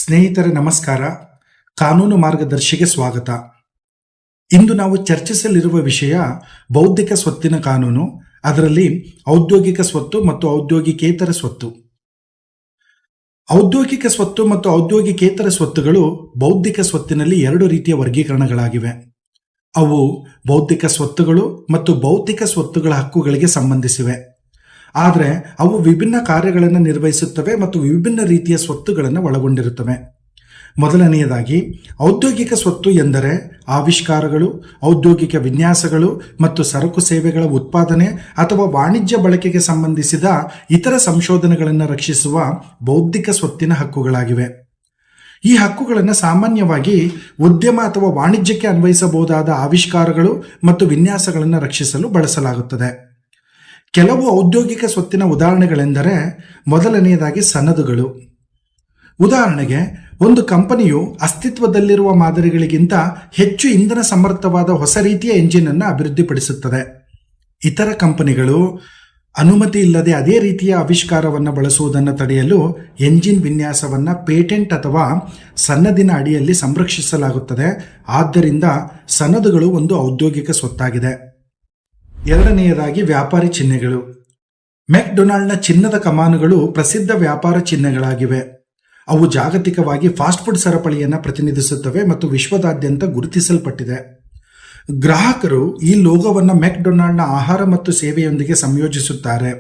ಸ್ನೇಹಿತರೆ ನಮಸ್ಕಾರ. ಕಾನೂನು ಮಾರ್ಗದರ್ಶಿಗೆ ಸ್ವಾಗತ. ಇಂದು ನಾವು ಚರ್ಚಿಸಲಿರುವ ವಿಷಯ ಬೌದ್ಧಿಕ ಸ್ವತ್ತಿನ ಕಾನೂನು, ಅದರಲ್ಲಿ ಔದ್ಯೋಗಿಕ ಸ್ವತ್ತು ಮತ್ತು ಔದ್ಯೋಗಿಕೇತರ ಸ್ವತ್ತು. ಔದ್ಯೋಗಿಕ ಸ್ವತ್ತು ಮತ್ತು ಔದ್ಯೋಗಿಕೇತರ ಸ್ವತ್ತುಗಳು ಬೌದ್ಧಿಕ ಸ್ವತ್ತಿನಲ್ಲಿ ಎರಡು ರೀತಿಯ ವರ್ಗೀಕರಣಗಳಾಗಿವೆ. ಅವು ಬೌದ್ಧಿಕ ಸ್ವತ್ತುಗಳು ಮತ್ತು ಭೌತಿಕ ಸ್ವತ್ತುಗಳ ಹಕ್ಕುಗಳಿಗೆ ಸಂಬಂಧಿಸಿವೆ. ಆದರೆ ಅವು ವಿಭಿನ್ನ ಕಾರ್ಯಗಳನ್ನು ನಿರ್ವಹಿಸುತ್ತವೆ ಮತ್ತು ವಿಭಿನ್ನ ರೀತಿಯ ಸ್ವತ್ತುಗಳನ್ನು ಒಳಗೊಂಡಿರುತ್ತವೆ. ಮೊದಲನೆಯದಾಗಿ, ಔದ್ಯೋಗಿಕ ಸ್ವತ್ತು ಎಂದರೆ ಆವಿಷ್ಕಾರಗಳು, ಔದ್ಯೋಗಿಕ ವಿನ್ಯಾಸಗಳು ಮತ್ತು ಸರಕು ಸೇವೆಗಳ ಉತ್ಪಾದನೆ ಅಥವಾ ವಾಣಿಜ್ಯ ಬಳಕೆಗೆ ಸಂಬಂಧಿಸಿದ ಇತರ ಸಂಶೋಧನೆಗಳನ್ನು ರಕ್ಷಿಸುವ ಬೌದ್ಧಿಕ ಸ್ವತ್ತಿನ ಹಕ್ಕುಗಳಾಗಿವೆ. ಈ ಹಕ್ಕುಗಳನ್ನು ಸಾಮಾನ್ಯವಾಗಿ ಉದ್ಯಮ ಅಥವಾ ವಾಣಿಜ್ಯಕ್ಕೆ ಅನ್ವಯಿಸಬಹುದಾದ ಆವಿಷ್ಕಾರಗಳು ಮತ್ತು ವಿನ್ಯಾಸಗಳನ್ನು ರಕ್ಷಿಸಲು ಬಳಸಲಾಗುತ್ತದೆ. ಕೆಲವು ಔದ್ಯೋಗಿಕ ಸ್ವತ್ತಿನ ಉದಾಹರಣೆಗಳೆಂದರೆ, ಮೊದಲನೆಯದಾಗಿ ಸನದುಗಳು. ಉದಾಹರಣೆಗೆ, ಒಂದು ಕಂಪನಿಯು ಅಸ್ತಿತ್ವದಲ್ಲಿರುವ ಮಾದರಿಗಳಿಗಿಂತ ಹೆಚ್ಚು ಇಂಧನ ಸಮರ್ಥವಾದ ಹೊಸ ರೀತಿಯ ಎಂಜಿನ್ ಅನ್ನು ಅಭಿವೃದ್ಧಿಪಡಿಸುತ್ತದೆ. ಇತರ ಕಂಪನಿಗಳು ಅನುಮತಿ ಇಲ್ಲದೆ ಅದೇ ರೀತಿಯ ಆವಿಷ್ಕಾರವನ್ನು ಬಳಸುವುದನ್ನು ತಡೆಯಲು ಎಂಜಿನ್ ವಿನ್ಯಾಸವನ್ನು ಪೇಟೆಂಟ್ ಅಥವಾ ಸನ್ನದಿನ ಅಡಿಯಲ್ಲಿ ಸಂರಕ್ಷಿಸಲಾಗುತ್ತದೆ. ಆದ್ದರಿಂದ ಸನದುಗಳು ಒಂದು ಔದ್ಯೋಗಿಕ ಸ್ವತ್ತಾಗಿದೆ. ಎರಡನೆಯದಾಗಿ, ವ್ಯಾಪಾರಿ ಚಿಹ್ನೆಗಳು. ಮೆಕ್ಡೊನಾಲ್ಡ್ನ ಚಿನ್ನದ ಕಮಾನುಗಳು ಪ್ರಸಿದ್ಧ ವ್ಯಾಪಾರ ಚಿಹ್ನೆಗಳಾಗಿವೆ. ಅವು ಜಾಗತಿಕವಾಗಿ ಫಾಸ್ಟ್ ಫುಡ್ ಸರಪಳಿಯನ್ನು ಪ್ರತಿನಿಧಿಸುತ್ತವೆ ಮತ್ತು ವಿಶ್ವದಾದ್ಯಂತ ಗುರುತಿಸಲ್ಪಟ್ಟಿದೆ. ಗ್ರಾಹಕರು ಈ ಲೋಗೋವನ್ನು ಮೆಕ್ಡೊನಾಲ್ಡ್ನ ಆಹಾರ ಮತ್ತು ಸೇವೆಯೊಂದಿಗೆ ಸಂಯೋಜಿಸುತ್ತಾರೆ.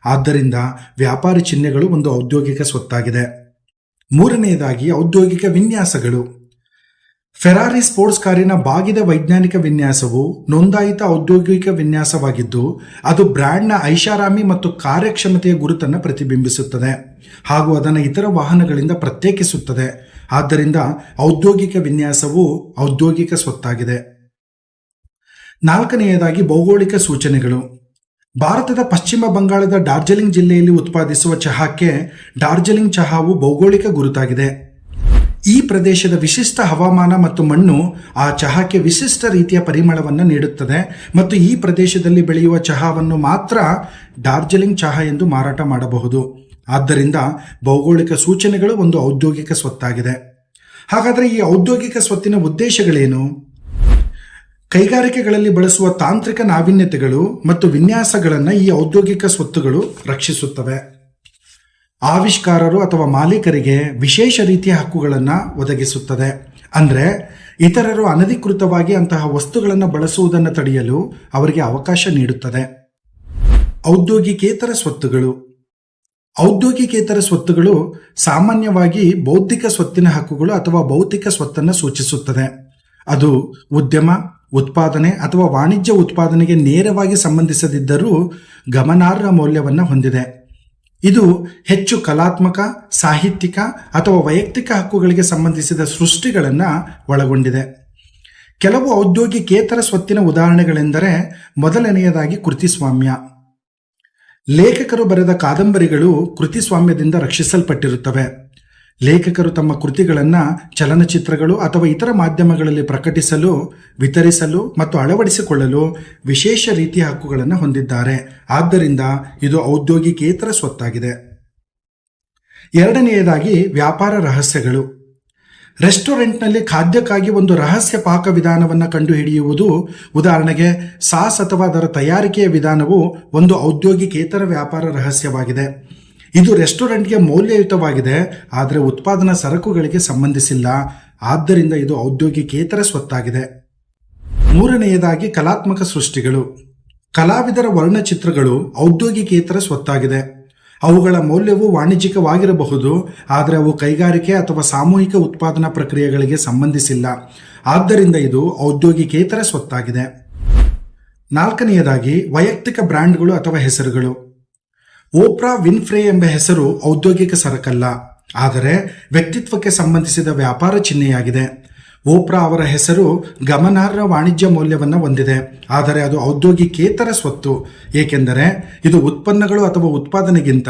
ಆದ್ದರಿಂದ ವ್ಯಾಪಾರಿ ಚಿಹ್ನೆಗಳು ಒಂದು ಔದ್ಯೋಗಿಕ ಸ್ವತ್ತಾಗಿದೆ. ಮೂರನೆಯದಾಗಿ, ಔದ್ಯೋಗಿಕ ವಿನ್ಯಾಸಗಳು. ಫೆರಾರಿ ಸ್ಪೋರ್ಟ್ಸ್ ಕಾರಿನ ಬಾಗಿದ ವೈಜ್ಞಾನಿಕ ವಿನ್ಯಾಸವು ನೋಂದಾಯಿತ ಔದ್ಯೋಗಿಕ ವಿನ್ಯಾಸವಾಗಿದ್ದು, ಅದು ಬ್ರ್ಯಾಂಡ್ನ ಐಷಾರಾಮಿ ಮತ್ತು ಕಾರ್ಯಕ್ಷಮತೆಯ ಗುರುತನ್ನು ಪ್ರತಿಬಿಂಬಿಸುತ್ತದೆ ಹಾಗೂ ಅದನ್ನು ಇತರ ವಾಹನಗಳಿಂದ ಪ್ರತ್ಯೇಕಿಸುತ್ತದೆ. ಆದ್ದರಿಂದ ಔದ್ಯೋಗಿಕ ವಿನ್ಯಾಸವು ಔದ್ಯೋಗಿಕ ಸ್ವತ್ತಾಗಿದೆ. ನಾಲ್ಕನೆಯದಾಗಿ, ಭೌಗೋಳಿಕ ಸೂಚನೆಗಳು. ಭಾರತದ ಪಶ್ಚಿಮ ಬಂಗಾಳದ ಡಾರ್ಜಿಲಿಂಗ್ ಜಿಲ್ಲೆಯಲ್ಲಿ ಉತ್ಪಾದಿಸುವ ಚಹಾಕ್ಕೆ ಡಾರ್ಜಿಲಿಂಗ್ ಚಹಾವು ಭೌಗೋಳಿಕ ಗುರುತಾಗಿದೆ. ಈ ಪ್ರದೇಶದ ವಿಶಿಷ್ಟ ಹವಾಮಾನ ಮತ್ತು ಮಣ್ಣು ಆ ಚಹಾಕ್ಕೆ ವಿಶಿಷ್ಟ ರೀತಿಯ ಪರಿಮಳವನ್ನು ನೀಡುತ್ತದೆ ಮತ್ತು ಈ ಪ್ರದೇಶದಲ್ಲಿ ಬೆಳೆಯುವ ಚಹಾವನ್ನು ಮಾತ್ರ ಡಾರ್ಜಿಲಿಂಗ್ ಚಹಾ ಎಂದು ಮಾರಾಟ ಮಾಡಬಹುದು. ಆದ್ದರಿಂದ ಭೌಗೋಳಿಕ ಸೂಚನೆಗಳು ಒಂದು ಔದ್ಯೋಗಿಕ ಸ್ವತ್ತಾಗಿದೆ. ಹಾಗಾದರೆ ಈ ಔದ್ಯೋಗಿಕ ಸ್ವತ್ತಿನ ಉದ್ದೇಶಗಳೇನು? ಕೈಗಾರಿಕೆಗಳಲ್ಲಿ ಬಳಸುವ ತಾಂತ್ರಿಕ ನಾವೀನ್ಯತೆಗಳು ಮತ್ತು ವಿನ್ಯಾಸಗಳನ್ನು ಈ ಔದ್ಯೋಗಿಕ ಸ್ವತ್ತುಗಳು ರಕ್ಷಿಸುತ್ತವೆ. ಆವಿಷ್ಕಾರರು ಅಥವಾ ಮಾಲೀಕರಿಗೆ ವಿಶೇಷ ರೀತಿಯ ಹಕ್ಕುಗಳನ್ನು ಒದಗಿಸುತ್ತದೆ. ಅಂದರೆ ಇತರರು ಅನಧಿಕೃತವಾಗಿ ಅಂತಹ ವಸ್ತುಗಳನ್ನು ಬಳಸುವುದನ್ನು ತಡೆಯಲು ಅವರಿಗೆ ಅವಕಾಶ ನೀಡುತ್ತದೆ. ಔದ್ಯೋಗಿಕೇತರ ಸ್ವತ್ತುಗಳು. ಔದ್ಯೋಗಿಕೇತರ ಸ್ವತ್ತುಗಳು ಸಾಮಾನ್ಯವಾಗಿ ಬೌದ್ಧಿಕ ಸ್ವತ್ತಿನ ಹಕ್ಕುಗಳು ಅಥವಾ ಭೌತಿಕ ಸ್ವತ್ತನ್ನು ಸೂಚಿಸುತ್ತದೆ. ಅದು ಉದ್ಯಮ, ಉತ್ಪಾದನೆ ಅಥವಾ ವಾಣಿಜ್ಯ ಉತ್ಪಾದನೆಗೆ ನೇರವಾಗಿ ಸಂಬಂಧಿಸದಿದ್ದರೂ ಗಮನಾರ್ಹ ಮೌಲ್ಯವನ್ನು ಹೊಂದಿದೆ. ಇದು ಹೆಚ್ಚು ಕಲಾತ್ಮಕ, ಸಾಹಿತ್ಯಿಕ ಅಥವಾ ವೈಯಕ್ತಿಕ ಹಕ್ಕುಗಳಿಗೆ ಸಂಬಂಧಿಸಿದ ಸೃಷ್ಟಿಗಳನ್ನು ಒಳಗೊಂಡಿದೆ. ಕೆಲವು ಔದ್ಯೋಗಿಕೇತರ ಸ್ವತ್ತಿನ ಉದಾಹರಣೆಗಳೆಂದರೆ, ಮೊದಲನೆಯದಾಗಿ ಕೃತಿಸ್ವಾಮ್ಯ. ಲೇಖಕರು ಬರೆದ ಕಾದಂಬರಿಗಳು ಕೃತಿಸ್ವಾಮ್ಯದಿಂದ ರಕ್ಷಿಸಲ್ಪಟ್ಟಿರುತ್ತವೆ. ಲೇಖಕರು ತಮ್ಮ ಕೃತಿಗಳನ್ನು ಚಲನಚಿತ್ರಗಳು ಅಥವಾ ಇತರ ಮಾಧ್ಯಮಗಳಲ್ಲಿ ಪ್ರಕಟಿಸಲು, ವಿತರಿಸಲು ಮತ್ತು ಅಳವಡಿಸಿಕೊಳ್ಳಲು ವಿಶೇಷ ರೀತಿಯ ಹಕ್ಕುಗಳನ್ನು ಹೊಂದಿದ್ದಾರೆ. ಆದ್ದರಿಂದ ಇದು ಔದ್ಯೋಗಿಕೇತರ ಸ್ವತ್ತಾಗಿದೆ. ಎರಡನೆಯದಾಗಿ, ವ್ಯಾಪಾರ ರಹಸ್ಯಗಳು. ರೆಸ್ಟೋರೆಂಟ್ನಲ್ಲಿ ಖಾದ್ಯಕ್ಕಾಗಿ ಒಂದು ರಹಸ್ಯ ಪಾಕ ವಿಧಾನವನ್ನು ಕಂಡುಹಿಡಿಯುವುದು, ಉದಾಹರಣೆಗೆ ಸಾಸ್ ಅಥವಾ ಅದರ ತಯಾರಿಕೆಯ ವಿಧಾನವು ಒಂದು ಔದ್ಯೋಗಿಕೇತರ ವ್ಯಾಪಾರ ರಹಸ್ಯವಾಗಿದೆ. ಇದು ರೆಸ್ಟೋರೆಂಟ್ಗೆ ಮೌಲ್ಯಯುತವಾಗಿದೆ, ಆದರೆ ಉತ್ಪಾದನಾ ಸರಕುಗಳಿಗೆ ಸಂಬಂಧಿಸಿಲ್ಲ. ಆದ್ದರಿಂದ ಇದು ಔದ್ಯೋಗಿಕೇತರ ಸ್ವತ್ತಾಗಿದೆ. ಮೂರನೆಯದಾಗಿ, ಕಲಾತ್ಮಕ ಸೃಷ್ಟಿಗಳು. ಕಲಾವಿದರ ವರ್ಣಚಿತ್ರಗಳು ಔದ್ಯೋಗಿಕೇತರ ಸ್ವತ್ತಾಗಿದೆ. ಅವುಗಳ ಮೌಲ್ಯವು ವಾಣಿಜ್ಯಿಕವಾಗಿರಬಹುದು, ಆದರೆ ಅವು ಕೈಗಾರಿಕೆ ಅಥವಾ ಸಾಮೂಹಿಕ ಉತ್ಪಾದನಾ ಪ್ರಕ್ರಿಯೆಗಳಿಗೆ ಸಂಬಂಧಿಸಿಲ್ಲ. ಆದ್ದರಿಂದ ಇದು ಔದ್ಯೋಗಿಕೇತರ ಸ್ವತ್ತಾಗಿದೆ. ನಾಲ್ಕನೆಯದಾಗಿ, ವೈಯಕ್ತಿಕ ಬ್ರ್ಯಾಂಡ್ಗಳು ಅಥವಾ ಹೆಸರುಗಳು. ಓಪ್ರಾ ವಿನ್ಫ್ರೇ ಎಂಬ ಹೆಸರು ಔದ್ಯೋಗಿಕ ಸರಕಲ್ಲ, ಆದರೆ ವ್ಯಕ್ತಿತ್ವಕ್ಕೆ ಸಂಬಂಧಿಸಿದ ವ್ಯಾಪಾರ ಚಿಹ್ನೆಯಾಗಿದೆ. ಓಪ್ರಾ ಅವರ ಹೆಸರು ಗಮನಾರ್ಹ ವಾಣಿಜ್ಯ ಮೌಲ್ಯವನ್ನು ಹೊಂದಿದೆ, ಆದರೆ ಅದು ಔದ್ಯೋಗಿಕೇತರ ಸ್ವತ್ತು, ಏಕೆಂದರೆ ಇದು ಉತ್ಪನ್ನಗಳು ಅಥವಾ ಉತ್ಪಾದನೆಗಿಂತ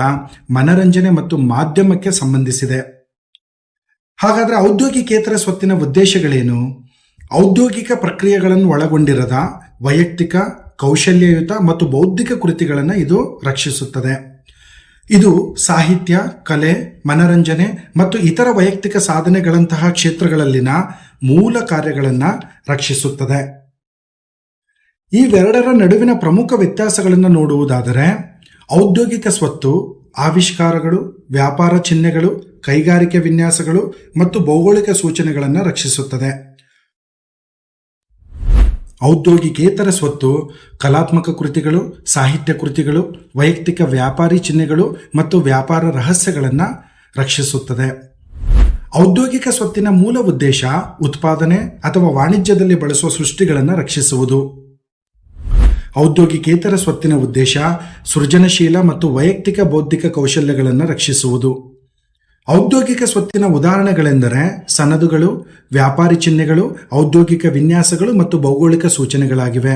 ಮನರಂಜನೆ ಮತ್ತು ಮಾಧ್ಯಮಕ್ಕೆ ಸಂಬಂಧಿಸಿದೆ. ಹಾಗಾದರೆ ಔದ್ಯೋಗಿಕೇತರ ಸ್ವತ್ತಿನ ಉದ್ದೇಶಗಳೇನು? ಔದ್ಯೋಗಿಕ ಪ್ರಕ್ರಿಯೆಗಳನ್ನು ಒಳಗೊಂಡಿರದ ವೈಯಕ್ತಿಕ, ಕೌಶಲ್ಯಯುತ ಮತ್ತು ಬೌದ್ಧಿಕ ಕೃತಿಗಳನ್ನು ಇದು ರಕ್ಷಿಸುತ್ತದೆ. ಇದು ಸಾಹಿತ್ಯ, ಕಲೆ, ಮನರಂಜನೆ ಮತ್ತು ಇತರ ವೈಯಕ್ತಿಕ ಸಾಧನೆಗಳಂತಹ ಕ್ಷೇತ್ರಗಳಲ್ಲಿನ ಮೂಲ ಕಾರ್ಯಗಳನ್ನು ರಕ್ಷಿಸುತ್ತದೆ. ಇವೆರಡರ ನಡುವಿನ ಪ್ರಮುಖ ವ್ಯತ್ಯಾಸಗಳನ್ನು ನೋಡುವುದಾದರೆ, ಔದ್ಯೋಗಿಕ ಸ್ವತ್ತು ಆವಿಷ್ಕಾರಗಳು, ವ್ಯಾಪಾರ ಚಿಹ್ನೆಗಳು, ಕೈಗಾರಿಕೆ ವಿನ್ಯಾಸಗಳು ಮತ್ತು ಭೌಗೋಳಿಕ ಸೂಚನೆಗಳನ್ನು ರಕ್ಷಿಸುತ್ತದೆ. ಔದ್ಯೋಗಿಕೇತರ ಸ್ವತ್ತು ಕಲಾತ್ಮಕ ಕೃತಿಗಳು, ಸಾಹಿತ್ಯ ಕೃತಿಗಳು, ವೈಯಕ್ತಿಕ ವ್ಯಾಪಾರಿ ಚಿಹ್ನೆಗಳು ಮತ್ತು ವ್ಯಾಪಾರ ರಹಸ್ಯಗಳನ್ನು ರಕ್ಷಿಸುತ್ತದೆ. ಔದ್ಯೋಗಿಕ ಸ್ವತ್ತಿನ ಮೂಲ ಉದ್ದೇಶ ಉತ್ಪಾದನೆ ಅಥವಾ ವಾಣಿಜ್ಯದಲ್ಲಿ ಬಳಸುವ ಸೃಷ್ಟಿಗಳನ್ನು ರಕ್ಷಿಸುವುದು. ಔದ್ಯೋಗಿಕೇತರ ಸ್ವತ್ತಿನ ಉದ್ದೇಶ ಸೃಜನಶೀಲ ಮತ್ತು ವೈಯಕ್ತಿಕ ಬೌದ್ಧಿಕ ಕೌಶಲ್ಯಗಳನ್ನು ರಕ್ಷಿಸುವುದು. ಔದ್ಯೋಗಿಕ ಸ್ವತ್ತಿನ ಉದಾಹರಣೆಗಳೆಂದರೆ ಸನದುಗಳು, ವ್ಯಾಪಾರಿ ಚಿಹ್ನೆಗಳು, ಔದ್ಯೋಗಿಕ ವಿನ್ಯಾಸಗಳು ಮತ್ತು ಭೌಗೋಳಿಕ ಸೂಚನೆಗಳಾಗಿವೆ.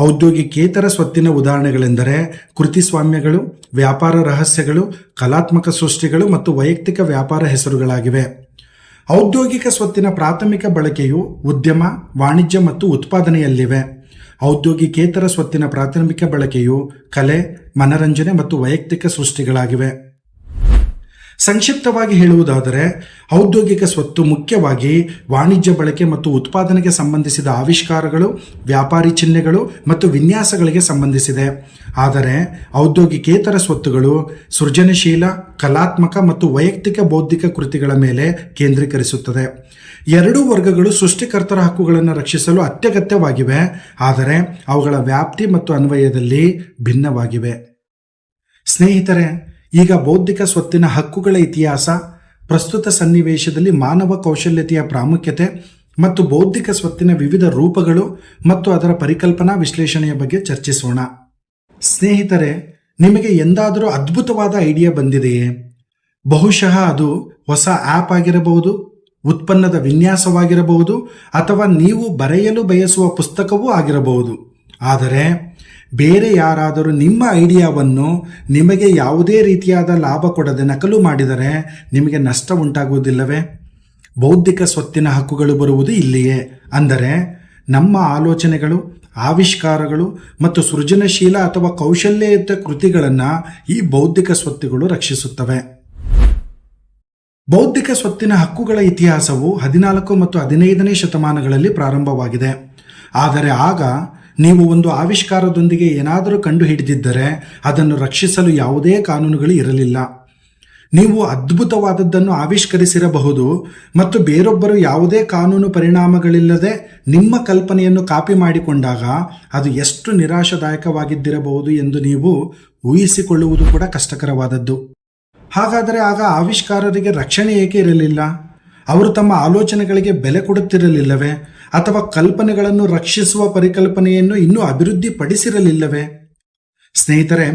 ಔದ್ಯೋಗಿಕೇತರ ಸ್ವತ್ತಿನ ಉದಾಹರಣೆಗಳೆಂದರೆ ಕೃತಿಸ್ವಾಮ್ಯಗಳು, ವ್ಯಾಪಾರ ರಹಸ್ಯಗಳು, ಕಲಾತ್ಮಕ ಸೃಷ್ಟಿಗಳು ಮತ್ತು ವೈಯಕ್ತಿಕ ವ್ಯಾಪಾರ ಹೆಸರುಗಳಾಗಿವೆ. ಔದ್ಯೋಗಿಕ ಸ್ವತ್ತಿನ ಪ್ರಾಥಮಿಕ ಬಳಕೆಯು ಉದ್ಯಮ, ವಾಣಿಜ್ಯ ಮತ್ತು ಉತ್ಪಾದನೆಯಲ್ಲಿವೆ. ಔದ್ಯೋಗಿಕೇತರ ಸ್ವತ್ತಿನ ಪ್ರಾಥಮಿಕ ಬಳಕೆಯು ಕಲೆ, ಮನರಂಜನೆ ಮತ್ತು ವೈಯಕ್ತಿಕ ಸೃಷ್ಟಿಗಳಾಗಿವೆ. ಸಂಕ್ಷಿಪ್ತವಾಗಿ ಹೇಳುವುದಾದರೆ, ಔದ್ಯೋಗಿಕ ಸ್ವತ್ತು ಮುಖ್ಯವಾಗಿ ವಾಣಿಜ್ಯ ಬಳಕೆ ಮತ್ತು ಉತ್ಪಾದನೆಗೆ ಸಂಬಂಧಿಸಿದ ಆವಿಷ್ಕಾರಗಳು, ವ್ಯಾಪಾರಿ ಚಿಹ್ನೆಗಳು ಮತ್ತು ವಿನ್ಯಾಸಗಳಿಗೆ ಸಂಬಂಧಿಸಿದೆ. ಆದರೆ ಔದ್ಯೋಗಿಕೇತರ ಸ್ವತ್ತುಗಳು ಸೃಜನಶೀಲ, ಕಲಾತ್ಮಕ ಮತ್ತು ವೈಯಕ್ತಿಕ ಬೌದ್ಧಿಕ ಕೃತಿಗಳ ಮೇಲೆ ಕೇಂದ್ರೀಕರಿಸುತ್ತದೆ. ಎರಡೂ ವರ್ಗಗಳು ಸೃಷ್ಟಿಕರ್ತರ ಹಕ್ಕುಗಳನ್ನು ರಕ್ಷಿಸಲು ಅತ್ಯಗತ್ಯವಾಗಿವೆ, ಆದರೆ ಅವುಗಳ ವ್ಯಾಪ್ತಿ ಮತ್ತು ಅನ್ವಯದಲ್ಲಿ ಭಿನ್ನವಾಗಿವೆ. ಸ್ನೇಹಿತರೆ, ಈಗ ಬೌದ್ಧಿಕ ಸ್ವತ್ತಿನ ಹಕ್ಕುಗಳ ಇತಿಹಾಸ, ಪ್ರಸ್ತುತ ಸನ್ನಿವೇಶದಲ್ಲಿ ಮಾನವ ಕೌಶಲ್ಯತೆಯ ಪ್ರಾಮುಖ್ಯತೆ ಮತ್ತು ಬೌದ್ಧಿಕ ಸ್ವತ್ತಿನ ವಿವಿಧ ರೂಪಗಳು ಮತ್ತು ಅದರ ಪರಿಕಲ್ಪನಾ ವಿಶ್ಲೇಷಣೆಯ ಬಗ್ಗೆ ಚರ್ಚಿಸೋಣ. ಸ್ನೇಹಿತರೆ, ನಿಮಗೆ ಎಂದಾದರೂ ಅದ್ಭುತವಾದ ಐಡಿಯಾ ಬಂದಿದೆಯೇ? ಬಹುಶಃ ಅದು ಹೊಸ ಆ್ಯಪ್ ಆಗಿರಬಹುದು, ಉತ್ಪನ್ನದ ವಿನ್ಯಾಸವಾಗಿರಬಹುದು ಅಥವಾ ನೀವು ಬರೆಯಲು ಬಯಸುವ ಪುಸ್ತಕವೂ ಆಗಿರಬಹುದು. ಆದರೆ ಬೇರೆ ಯಾರಾದರೂ ನಿಮ್ಮ ಐಡಿಯಾವನ್ನು ನಿಮಗೆ ಯಾವುದೇ ರೀತಿಯಾದ ಲಾಭ ಕೊಡದೆ ನಕಲು ಮಾಡಿದರೆ ನಿಮಗೆ ನಷ್ಟ ಉಂಟಾಗುವುದಿಲ್ಲವೇ? ಬೌದ್ಧಿಕ ಸ್ವತ್ತಿನ ಹಕ್ಕುಗಳು ಬರುವುದು ಇಲ್ಲಿಯೇ. ಅಂದರೆ ನಮ್ಮ ಆಲೋಚನೆಗಳು, ಆವಿಷ್ಕಾರಗಳು ಮತ್ತು ಸೃಜನಶೀಲ ಅಥವಾ ಕೌಶಲ್ಯಯುತ ಕೃತಿಗಳನ್ನು ಈ ಬೌದ್ಧಿಕ ಸ್ವತ್ತುಗಳು ರಕ್ಷಿಸುತ್ತವೆ. ಬೌದ್ಧಿಕ ಸ್ವತ್ತಿನ ಹಕ್ಕುಗಳ ಇತಿಹಾಸವು 14 ಮತ್ತು 15ನೇ ಶತಮಾನಗಳಲ್ಲಿ ಪ್ರಾರಂಭವಾಗಿದೆ. ಆದರೆ ಆಗ ನೀವು ಒಂದು ಆವಿಷ್ಕಾರದೊಂದಿಗೆ ಏನಾದರೂ ಕಂಡುಹಿಡಿದಿದ್ದರೆ ಅದನ್ನು ರಕ್ಷಿಸಲು ಯಾವುದೇ ಕಾನೂನುಗಳು ಇರಲಿಲ್ಲ. ನೀವು ಅದ್ಭುತವಾದದ್ದನ್ನು ಆವಿಷ್ಕರಿಸಿರಬಹುದು ಮತ್ತು ಬೇರೊಬ್ಬರು ಯಾವುದೇ ಕಾನೂನು ಪರಿಣಾಮಗಳಿಲ್ಲದೆ ನಿಮ್ಮ ಕಲ್ಪನೆಯನ್ನು ಕಾಪಿ ಮಾಡಿಕೊಂಡಾಗ ಅದು ಎಷ್ಟು ನಿರಾಶಾದಾಯಕವಾಗಿದ್ದಿರಬಹುದು ಎಂದು ನೀವು ಊಹಿಸಿಕೊಳ್ಳುವುದು ಕೂಡ ಕಷ್ಟಕರವಾದದ್ದು. ಹಾಗಾದರೆ ಆಗ ಆವಿಷ್ಕಾರರಿಗೆ ರಕ್ಷಣೆ ಏಕೆ ಇರಲಿಲ್ಲ? ಅವರು ತಮ್ಮ ಆಲೋಚನೆಗಳಿಗೆ ಬೆಲೆ ಕೊಡುತ್ತಿರಲಿಲ್ಲವೇ? ಅಥವಾ ಕಲ್ಪನೆಗಳನ್ನು ರಕ್ಷಿಸುವ ಪರಿಕಲ್ಪನೆಯನ್ನು ಇನ್ನೂ ಅಭಿವೃದ್ಧಿಪಡಿಸಿರಲಿಲ್ಲವೇ? ಸ್ನೇಹಿತರೆ,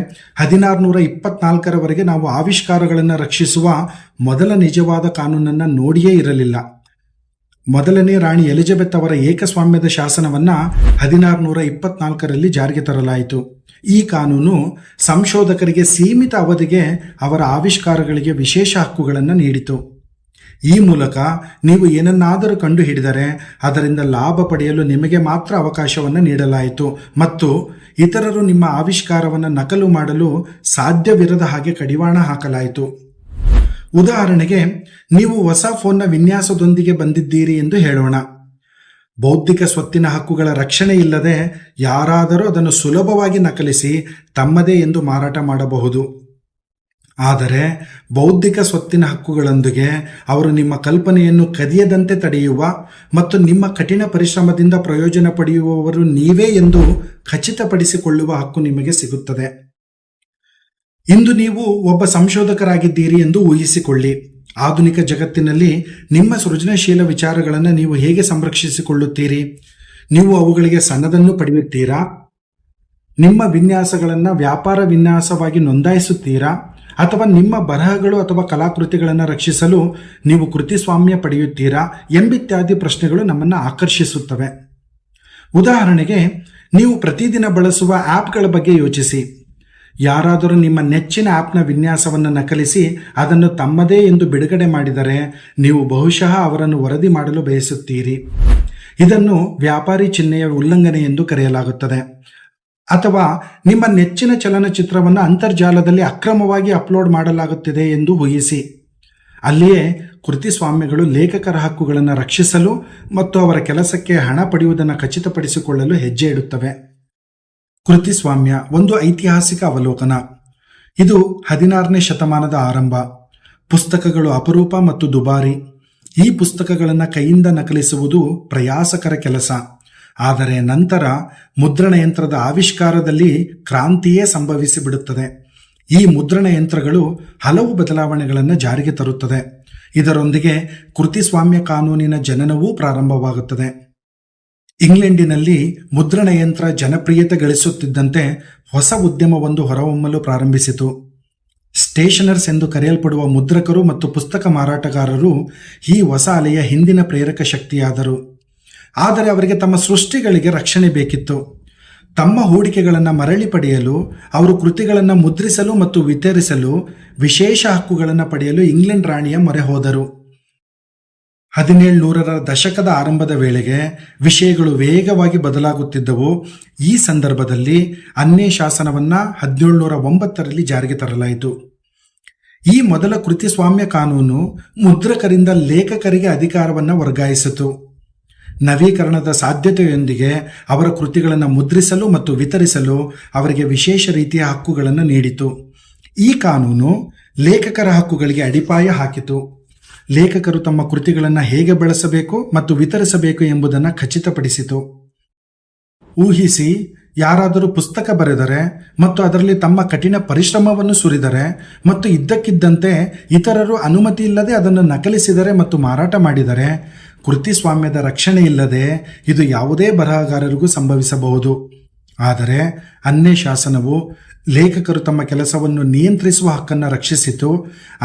1624ರವರೆಗೆ ನಾವು ಆವಿಷ್ಕಾರಗಳನ್ನು ರಕ್ಷಿಸುವ ಮೊದಲ ನಿಜವಾದ ಕಾನೂನನ್ನು ನೋಡಿಯೇ ಇರಲಿಲ್ಲ. ಮೊದಲನೇ ರಾಣಿ ಎಲಿಜಬೆತ್ ಅವರ ಏಕಸ್ವಾಮ್ಯದ ಶಾಸನವನ್ನು 1624ರಲ್ಲಿ ಜಾರಿಗೆ ತರಲಾಯಿತು. ಈ ಕಾನೂನು ಸಂಶೋಧಕರಿಗೆ ಸೀಮಿತ ಅವಧಿಗೆ ಅವರ ಆವಿಷ್ಕಾರಗಳಿಗೆ ವಿಶೇಷ ಹಕ್ಕುಗಳನ್ನು ನೀಡಿತು. ಈ ಮೂಲಕ ನೀವು ಏನನ್ನಾದರೂ ಕಂಡುಹಿಡಿದರೆ ಅದರಿಂದ ಲಾಭ ಪಡೆಯಲು ನಿಮಗೆ ಮಾತ್ರ ಅವಕಾಶವನ್ನು ನೀಡಲಾಯಿತು ಮತ್ತು ಇತರರು ನಿಮ್ಮ ಆವಿಷ್ಕಾರವನ್ನು ನಕಲು ಮಾಡಲು ಸಾಧ್ಯವಿರದ ಹಾಗೆ ಕಡಿವಾಣ ಹಾಕಲಾಯಿತು. ಉದಾಹರಣೆಗೆ, ನೀವು ಹೊಸ ಫೋನ್ನ ವಿನ್ಯಾಸದೊಂದಿಗೆ ಬಂದಿದ್ದೀರಿ ಎಂದು ಹೇಳೋಣ. ಬೌದ್ಧಿಕ ಸ್ವತ್ತಿನ ಹಕ್ಕುಗಳ ರಕ್ಷಣೆ ಇಲ್ಲದೆ ಯಾರಾದರೂ ಅದನ್ನು ಸುಲಭವಾಗಿ ನಕಲಿಸಿ ತಮ್ಮದೇ ಎಂದು ಮಾರಾಟ ಮಾಡಬಹುದು. ಆದರೆ ಬೌದ್ಧಿಕ ಸ್ವತ್ತಿನ ಹಕ್ಕುಗಳೊಂದಿಗೆ ಅವರು ನಿಮ್ಮ ಕಲ್ಪನೆಯನ್ನು ಕದಿಯದಂತೆ ತಡೆಯುವ ಮತ್ತು ನಿಮ್ಮ ಕಠಿಣ ಪರಿಶ್ರಮದಿಂದ ಪ್ರಯೋಜನ ಪಡೆಯುವವರು ನೀವೇ ಎಂದು ಖಚಿತಪಡಿಸಿಕೊಳ್ಳುವ ಹಕ್ಕು ನಿಮಗೆ ಸಿಗುತ್ತದೆ. ಇಂದು ನೀವು ಒಬ್ಬ ಸಂಶೋಧಕರಾಗಿದ್ದೀರಿ ಎಂದು ಊಹಿಸಿಕೊಳ್ಳಿ. ಆಧುನಿಕ ಜಗತ್ತಿನಲ್ಲಿ ನಿಮ್ಮ ಸೃಜನಶೀಲ ವಿಚಾರಗಳನ್ನು ನೀವು ಹೇಗೆ ಸಂರಕ್ಷಿಸಿಕೊಳ್ಳುತ್ತೀರಿ? ನೀವು ಅವುಗಳಿಗೆ ಸನದನ್ನು ಪಡೆಯುತ್ತೀರಾ? ನಿಮ್ಮ ವಿನ್ಯಾಸಗಳನ್ನು ವ್ಯಾಪಾರ ವಿನ್ಯಾಸವಾಗಿ ನೋಂದಾಯಿಸುತ್ತೀರಾ? ಅಥವಾ ನಿಮ್ಮ ಬರಹಗಳು ಅಥವಾ ಕಲಾಕೃತಿಗಳನ್ನು ರಕ್ಷಿಸಲು ನೀವು ಕೃತಿಸ್ವಾಮ್ಯ ಪಡೆಯುತ್ತೀರಾ? ಎಂಬಿತ್ಯಾದಿ ಪ್ರಶ್ನೆಗಳು ನಮ್ಮನ್ನು ಆಕರ್ಷಿಸುತ್ತವೆ. ಉದಾಹರಣೆಗೆ, ನೀವು ಪ್ರತಿದಿನ ಬಳಸುವ ಆ್ಯಪ್ಗಳ ಬಗ್ಗೆ ಯೋಚಿಸಿ. ಯಾರಾದರೂ ನಿಮ್ಮ ನೆಚ್ಚಿನ ಆ್ಯಪ್ನ ವಿನ್ಯಾಸವನ್ನು ನಕಲಿಸಿ ಅದನ್ನು ತಮ್ಮದೇ ಎಂದು ಬಿಡುಗಡೆ ಮಾಡಿದರೆ ನೀವು ಬಹುಶಃ ಅವರನ್ನು ವರದಿ ಮಾಡಲು ಬಯಸುತ್ತೀರಿ. ಇದನ್ನು ವ್ಯಾಪಾರಿ ಚಿಹ್ನೆಯ ಉಲ್ಲಂಘನೆ ಎಂದು ಕರೆಯಲಾಗುತ್ತದೆ. ಅಥವಾ ನಿಮ್ಮ ನೆಚ್ಚಿನ ಚಲನಚಿತ್ರವನ್ನು ಅಂತರ್ಜಾಲದಲ್ಲಿ ಅಕ್ರಮವಾಗಿ ಅಪ್ಲೋಡ್ ಮಾಡಲಾಗುತ್ತಿದೆ ಎಂದು ಊಹಿಸಿ. ಅಲ್ಲಿಯೇ ಕೃತಿಸ್ವಾಮ್ಯಗಳು ಲೇಖಕರ ಹಕ್ಕುಗಳನ್ನು ರಕ್ಷಿಸಲು ಮತ್ತು ಅವರ ಕೆಲಸಕ್ಕೆ ಹಣ ಪಡೆಯುವುದನ್ನು ಖಚಿತಪಡಿಸಿಕೊಳ್ಳಲು ಹೆಜ್ಜೆ ಇಡುತ್ತವೆ. ಕೃತಿಸ್ವಾಮ್ಯ ಒಂದು ಐತಿಹಾಸಿಕ ಅವಲೋಕನ. ಇದು 16ನೇ ಶತಮಾನದ ಆರಂಭ. ಪುಸ್ತಕಗಳು ಅಪರೂಪ ಮತ್ತು ದುಬಾರಿ. ಈ ಪುಸ್ತಕಗಳನ್ನು ಕೈಯಿಂದ ನಕಲಿಸುವುದು ಪ್ರಯಾಸಕರ ಕೆಲಸ. ಆದರೆ ನಂತರ ಮುದ್ರಣ ಯಂತ್ರದ ಆವಿಷ್ಕಾರದಲ್ಲಿ ಕ್ರಾಂತಿಯೇ ಸಂಭವಿಸಿಬಿಡುತ್ತದೆ. ಈ ಮುದ್ರಣ ಯಂತ್ರಗಳು ಹಲವು ಬದಲಾವಣೆಗಳನ್ನು ಜಾರಿಗೆ ತರುತ್ತದೆ. ಇದರೊಂದಿಗೆ ಕೃತಿಸ್ವಾಮ್ಯ ಕಾನೂನಿನ ಜನನವೂ ಪ್ರಾರಂಭವಾಗುತ್ತದೆ. ಇಂಗ್ಲೆಂಡಿನಲ್ಲಿ ಮುದ್ರಣ ಯಂತ್ರ ಜನಪ್ರಿಯತೆ ಗಳಿಸುತ್ತಿದ್ದಂತೆ ಹೊಸ ಉದ್ಯಮವೊಂದು ಹೊರಹೊಮ್ಮಲು ಪ್ರಾರಂಭಿಸಿತು. ಸ್ಟೇಷನರ್ಸ್ ಎಂದು ಕರೆಯಲ್ಪಡುವ ಮುದ್ರಕರು ಮತ್ತು ಪುಸ್ತಕ ಮಾರಾಟಗಾರರು ಈ ಹೊಸ ಅಲೆಯ ಹಿಂದಿನ ಪ್ರೇರಕ ಶಕ್ತಿಯಾದರು. ಆದರೆ ಅವರಿಗೆ ತಮ್ಮ ಸೃಷ್ಟಿಗಳಿಗೆ ರಕ್ಷಣೆ ಬೇಕಿತ್ತು. ತಮ್ಮ ಹೂಡಿಕೆಗಳನ್ನು ಮರಳಿ ಪಡೆಯಲು, ಅವರು ಕೃತಿಗಳನ್ನು ಮುದ್ರಿಸಲು ಮತ್ತು ವಿತರಿಸಲು ವಿಶೇಷ ಹಕ್ಕುಗಳನ್ನು ಪಡೆಯಲು ಇಂಗ್ಲೆಂಡ್ ರಾಣಿಯ ಮೊರೆ ಹೋದರು. 1700ರ ದಶಕದ ಆರಂಭದ ವೇಳೆಗೆ ವಿಷಯಗಳು ವೇಗವಾಗಿ ಬದಲಾಗುತ್ತಿದ್ದವು. ಈ ಸಂದರ್ಭದಲ್ಲಿ ಅನ್ನೇ ಶಾಸನವನ್ನು 1709ರಲ್ಲಿ ಜಾರಿಗೆ ತರಲಾಯಿತು. ಈ ಮೊದಲ ಕೃತಿಸ್ವಾಮ್ಯ ಕಾನೂನು ಮುದ್ರಕರಿಂದ ಲೇಖಕರಿಗೆ ಅಧಿಕಾರವನ್ನು ವರ್ಗಾಯಿಸಿತು. ನವೀಕರಣದ ಸಾಧ್ಯತೆಯೊಂದಿಗೆ ಅವರ ಕೃತಿಗಳನ್ನು ಮುದ್ರಿಸಲು ಮತ್ತು ವಿತರಿಸಲು ಅವರಿಗೆ ವಿಶೇಷ ರೀತಿಯ ಹಕ್ಕುಗಳನ್ನು ನೀಡಿತು. ಈ ಕಾನೂನು ಲೇಖಕರ ಹಕ್ಕುಗಳಿಗೆ ಅಡಿಪಾಯ ಹಾಕಿತು. ಲೇಖಕರು ತಮ್ಮ ಕೃತಿಗಳನ್ನು ಹೇಗೆ ಬಳಸಬೇಕು ಮತ್ತು ವಿತರಿಸಬೇಕು ಎಂಬುದನ್ನು ಖಚಿತಪಡಿಸಿತು. ಊಹಿಸಿ, ಯಾರಾದರೂ ಪುಸ್ತಕ ಬರೆದರೆ ಮತ್ತು ಅದರಲ್ಲಿ ತಮ್ಮ ಕಠಿಣ ಪರಿಶ್ರಮವನ್ನು ಸುರಿದರೆ ಮತ್ತು ಇದ್ದಕ್ಕಿದ್ದಂತೆ ಇತರರು ಅನುಮತಿ ಇಲ್ಲದೆ ಅದನ್ನು ನಕಲಿಸಿದರೆ ಮತ್ತು ಮಾರಾಟ ಮಾಡಿದರೆ, ಕೃತಿಸ್ವಾಮ್ಯದ ರಕ್ಷಣೆ ಇಲ್ಲದೆ ಇದು ಯಾವುದೇ ಬರಹಗಾರರಿಗೂ ಸಂಭವಿಸಬಹುದು. ಆದರೆ ಅನ್ನೇ ಶಾಸನವು ಲೇಖಕರು ತಮ್ಮ ಕೆಲಸವನ್ನು ನಿಯಂತ್ರಿಸುವ ಹಕ್ಕನ್ನು ರಕ್ಷಿಸಿತು,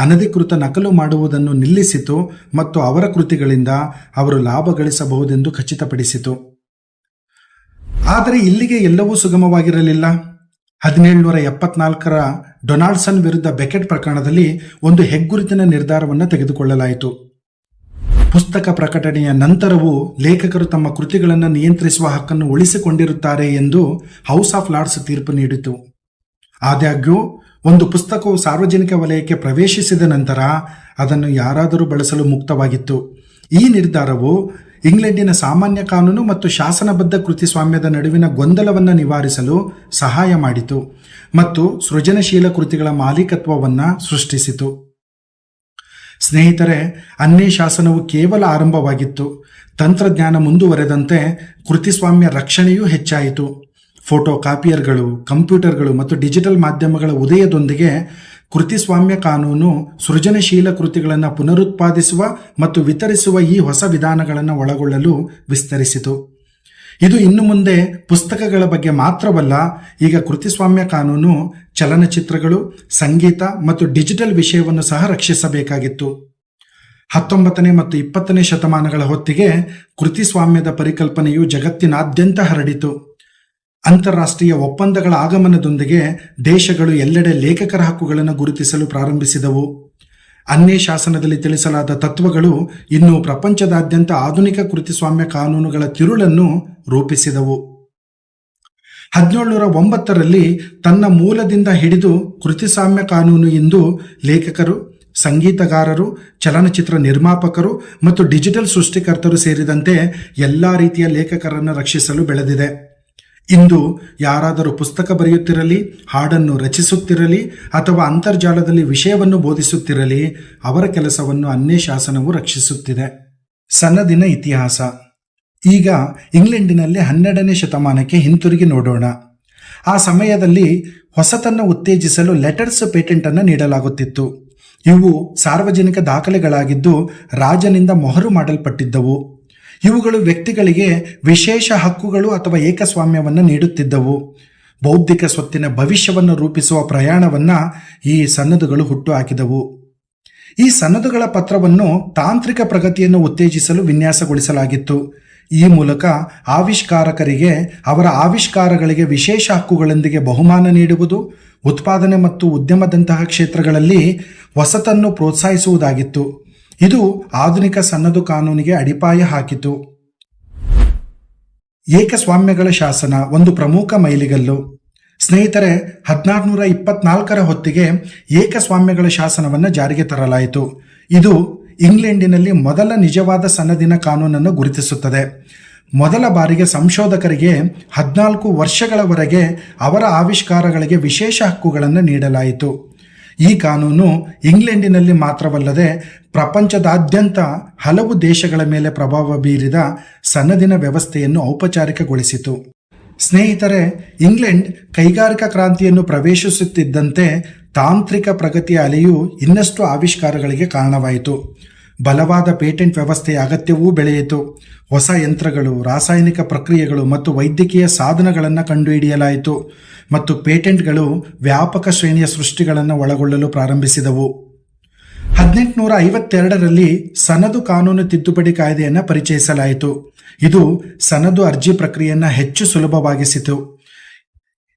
ಅನಧಿಕೃತ ನಕಲು ಮಾಡುವುದನ್ನು ನಿಲ್ಲಿಸಿತು ಮತ್ತು ಅವರ ಕೃತಿಗಳಿಂದ ಅವರು ಲಾಭ ಗಳಿಸಬಹುದೆಂದು ಖಚಿತಪಡಿಸಿತು. ಆದರೆ ಇಲ್ಲಿಗೆ ಎಲ್ಲವೂ ಸುಗಮವಾಗಿರಲಿಲ್ಲ. 1774ರ ಡೊನಾಲ್ಡ್ಸನ್ ವಿರುದ್ಧ ಬೆಕೆಟ್ ಪ್ರಕರಣದಲ್ಲಿ ಒಂದು ಹೆಗ್ಗುರುತಿನ ನಿರ್ಧಾರವನ್ನು ತೆಗೆದುಕೊಳ್ಳಲಾಯಿತು. ಪುಸ್ತಕ ಪ್ರಕಟಣೆಯ ನಂತರವೂ ಲೇಖಕರು ತಮ್ಮ ಕೃತಿಗಳನ್ನು ನಿಯಂತ್ರಿಸುವ ಹಕ್ಕನ್ನು ಉಳಿಸಿಕೊಂಡಿರುತ್ತಾರೆ ಎಂದು ಹೌಸ್ ಆಫ್ ಲಾರ್ಡ್ಸ್ ತೀರ್ಪು ನೀಡಿತು. ಆದಾಗ್ಯೂ ಒಂದು ಪುಸ್ತಕವು ಸಾರ್ವಜನಿಕ ವಲಯಕ್ಕೆ ಪ್ರವೇಶಿಸಿದ ನಂತರ ಅದನ್ನು ಯಾರಾದರೂ ಬಳಸಲು ಮುಕ್ತವಾಗಿತ್ತು. ಈ ನಿರ್ಧಾರವು ಇಂಗ್ಲೆಂಡಿನ ಸಾಮಾನ್ಯ ಕಾನೂನು ಮತ್ತು ಶಾಸನಬದ್ಧ ಕೃತಿಸ್ವಾಮ್ಯದ ನಡುವಿನ ಗೊಂದಲವನ್ನು ನಿವಾರಿಸಲು ಸಹಾಯ ಮಾಡಿತು ಮತ್ತು ಸೃಜನಶೀಲ ಕೃತಿಗಳ ಮಾಲೀಕತ್ವವನ್ನು ಸೃಷ್ಟಿಸಿತು. ಸ್ನೇಹಿತರೆ, ಅನ್ನೇ ಶಾಸನವು ಕೇವಲ ಆರಂಭವಾಗಿತ್ತು. ತಂತ್ರಜ್ಞಾನ ಮುಂದುವರೆದಂತೆ ಕೃತಿಸ್ವಾಮ್ಯ ರಕ್ಷಣೆಯೂ ಹೆಚ್ಚಾಯಿತು. ಫೋಟೋ ಕಾಪಿಯರ್ಗಳು, ಕಂಪ್ಯೂಟರ್ಗಳು ಮತ್ತು ಡಿಜಿಟಲ್ ಮಾಧ್ಯಮಗಳ ಉದಯದೊಂದಿಗೆ ಕೃತಿಸ್ವಾಮ್ಯ ಕಾನೂನು ಸೃಜನಶೀಲ ಕೃತಿಗಳನ್ನು ಪುನರುತ್ಪಾದಿಸುವ ಮತ್ತು ವಿತರಿಸುವ ಈ ಹೊಸ ವಿಧಾನಗಳನ್ನು ಒಳಗೊಳ್ಳಲು ವಿಸ್ತರಿಸಿತು. ಇದು ಇನ್ನು ಮುಂದೆ ಪುಸ್ತಕಗಳ ಬಗ್ಗೆ ಮಾತ್ರವಲ್ಲ, ಈಗ ಕೃತಿಸ್ವಾಮ್ಯ ಕಾನೂನು ಚಲನಚಿತ್ರಗಳು, ಸಂಗೀತ ಮತ್ತು ಡಿಜಿಟಲ್ ವಿಷಯವನ್ನು ಸಹ ರಕ್ಷಿಸಬೇಕಾಗಿತ್ತು. 19ನೇ ಮತ್ತು 20ನೇ ಶತಮಾನಗಳ ಹೊತ್ತಿಗೆ ಕೃತಿಸ್ವಾಮ್ಯದ ಪರಿಕಲ್ಪನೆಯು ಜಗತ್ತಿನಾದ್ಯಂತ ಹರಡಿತು. ಅಂತಾರಾಷ್ಟ್ರೀಯ ಒಪ್ಪಂದಗಳ ಆಗಮನದೊಂದಿಗೆ ದೇಶಗಳು ಎಲ್ಲೆಡೆ ಲೇಖಕರ ಹಕ್ಕುಗಳನ್ನು ಗುರುತಿಸಲು ಪ್ರಾರಂಭಿಸಿದವು. ಅನ್ನೇ ಶಾಸನದಲ್ಲಿ ತಿಳಿಸಲಾದ ತತ್ವಗಳು ಇನ್ನು ಪ್ರಪಂಚದಾದ್ಯಂತ ಆಧುನಿಕ ಕೃತಿಸ್ವಾಮ್ಯ ಕಾನೂನುಗಳ ತಿರುಳನ್ನು ರೂಪಿಸಿದವು. 1709ರಲ್ಲಿ ತನ್ನ ಮೂಲದಿಂದ ಹಿಡಿದು ಕೃತಿಸ್ವಾಮ್ಯ ಕಾನೂನು ಇಂದು ಲೇಖಕರು, ಸಂಗೀತಗಾರರು, ಚಲನಚಿತ್ರ ನಿರ್ಮಾಪಕರು ಮತ್ತು ಡಿಜಿಟಲ್ ಸೃಷ್ಟಿಕರ್ತರು ಸೇರಿದಂತೆ ಎಲ್ಲ ರೀತಿಯ ಲೇಖಕರನ್ನು ರಕ್ಷಿಸಲು ಬೆಳೆದಿದೆ. ಇಂದು ಯಾರಾದರೂ ಪುಸ್ತಕ ಬರೆಯುತ್ತಿರಲಿ, ಹಾಡನ್ನು ರಚಿಸುತ್ತಿರಲಿ ಅಥವಾ ಅಂತರ್ಜಾಲದಲ್ಲಿ ವಿಷಯವನ್ನು ಬೋಧಿಸುತ್ತಿರಲಿ, ಅವರ ಕೆಲಸವನ್ನು ಅನ್ನೇ ಶಾಸನವು ರಕ್ಷಿಸುತ್ತಿದೆ. ಸನ್ನದಿನ ಇತಿಹಾಸ. ಈಗ ಇಂಗ್ಲೆಂಡಿನಲ್ಲಿ 12ನೇ ಶತಮಾನಕ್ಕೆ ಹಿಂತಿರುಗಿ ನೋಡೋಣ. ಆ ಸಮಯದಲ್ಲಿ ಹೊಸತನ್ನು ಉತ್ತೇಜಿಸಲು ಲೆಟರ್ಸ್ ಪೇಟೆಂಟ್ ಅನ್ನು ನೀಡಲಾಗುತ್ತಿತ್ತು. ಇವು ಸಾರ್ವಜನಿಕ ದಾಖಲೆಗಳಾಗಿದ್ದು ರಾಜನಿಂದ ಮೊಹರು ಮಾಡಲ್ಪಟ್ಟಿದ್ದವು. ಇವುಗಳು ವ್ಯಕ್ತಿಗಳಿಗೆ ವಿಶೇಷ ಹಕ್ಕುಗಳು ಅಥವಾ ಏಕಸ್ವಾಮ್ಯವನ್ನು ನೀಡುತ್ತಿದ್ದವು. ಬೌದ್ಧಿಕ ಸ್ವತ್ತಿನ ಭವಿಷ್ಯವನ್ನು ರೂಪಿಸುವ ಪ್ರಯಾಣವನ್ನು ಈ ಸನ್ನದುಗಳು ಹುಟ್ಟುಹಾಕಿದವು. ಈ ಸನ್ನದುಗಳ ಪತ್ರವನ್ನು ತಾಂತ್ರಿಕ ಪ್ರಗತಿಯನ್ನು ಉತ್ತೇಜಿಸಲು ವಿನ್ಯಾಸಗೊಳಿಸಲಾಗಿತ್ತು. ಈ ಮೂಲಕ ಆವಿಷ್ಕಾರಕರಿಗೆ ಅವರ ಆವಿಷ್ಕಾರಗಳಿಗೆ ವಿಶೇಷ ಹಕ್ಕುಗಳೊಂದಿಗೆ ಬಹುಮಾನ ನೀಡುವುದು, ಉತ್ಪಾದನೆ ಮತ್ತು ಉದ್ಯಮದಂತಹ ಕ್ಷೇತ್ರಗಳಲ್ಲಿ ಹೊಸತನ್ನು ಪ್ರೋತ್ಸಾಹಿಸುವುದಾಗಿತ್ತು. ಇದು ಆಧುನಿಕ ಸನ್ನದು ಕಾನೂನಿಗೆ ಅಡಿಪಾಯ ಹಾಕಿತು. ಏಕಸ್ವಾಮ್ಯಗಳ ಶಾಸನ ಒಂದು ಪ್ರಮುಖ ಮೈಲಿಗಲ್ಲು. ಸ್ನೇಹಿತರೆ, 1624 ಹೊತ್ತಿಗೆ ಏಕಸ್ವಾಮ್ಯಗಳ ಶಾಸನವನ್ನು ಜಾರಿಗೆ ತರಲಾಯಿತು. ಇದು ಇಂಗ್ಲೆಂಡಿನಲ್ಲಿ ಮೊದಲ ನಿಜವಾದ ಸನದಿನ ಕಾನೂನನ್ನು ಗುರುತಿಸುತ್ತದೆ. ಮೊದಲ ಬಾರಿಗೆ ಸಂಶೋಧಕರಿಗೆ 14 ವರ್ಷಗಳವರೆಗೆ ಅವರ ಆವಿಷ್ಕಾರಗಳಿಗೆ ವಿಶೇಷ ಹಕ್ಕುಗಳನ್ನು ನೀಡಲಾಯಿತು. ಈ ಕಾನೂನು ಇಂಗ್ಲೆಂಡಿನಲ್ಲಿ ಮಾತ್ರವಲ್ಲದೆ ಪ್ರಪಂಚದಾದ್ಯಂತ ಹಲವು ದೇಶಗಳ ಮೇಲೆ ಪ್ರಭಾವ ಬೀರಿದ ಸನದಿನ ವ್ಯವಸ್ಥೆಯನ್ನು ಔಪಚಾರಿಕಗೊಳಿಸಿತು. ಸ್ನೇಹಿತರೆ, ಇಂಗ್ಲೆಂಡ್ ಕೈಗಾರಿಕಾ ಕ್ರಾಂತಿಯನ್ನು ಪ್ರವೇಶಿಸುತ್ತಿದ್ದಂತೆ ತಾಂತ್ರಿಕ ಪ್ರಗತಿಯ ಅಲೆಯು ಇನ್ನಷ್ಟು ಆವಿಷ್ಕಾರಗಳಿಗೆ ಕಾರಣವಾಯಿತು. ಬಲವಾದ ಪೇಟೆಂಟ್ ವ್ಯವಸ್ಥೆಯ ಅಗತ್ಯವೂ ಬೆಳೆಯಿತು. ಹೊಸ ಯಂತ್ರಗಳು, ರಾಸಾಯನಿಕ ಪ್ರಕ್ರಿಯೆಗಳು ಮತ್ತು ವೈದ್ಯಕೀಯ ಸಾಧನಗಳನ್ನು ಕಂಡುಹಿಡಿಯಲಾಯಿತು ಮತ್ತು ಪೇಟೆಂಟ್ಗಳು ವ್ಯಾಪಕ ಶ್ರೇಣಿಯ ಸೃಷ್ಟಿಗಳನ್ನು ಒಳಗೊಳ್ಳಲು ಪ್ರಾರಂಭಿಸಿದವು. 1852ರಲ್ಲಿ ಸನದು ಕಾನೂನು ತಿದ್ದುಪಡಿ ಕಾಯ್ದೆಯನ್ನು ಪರಿಚಯಿಸಲಾಯಿತು. ಇದು ಸನದು ಅರ್ಜಿ ಪ್ರಕ್ರಿಯೆಯನ್ನು ಹೆಚ್ಚು ಸುಲಭವಾಗಿಸಿತು.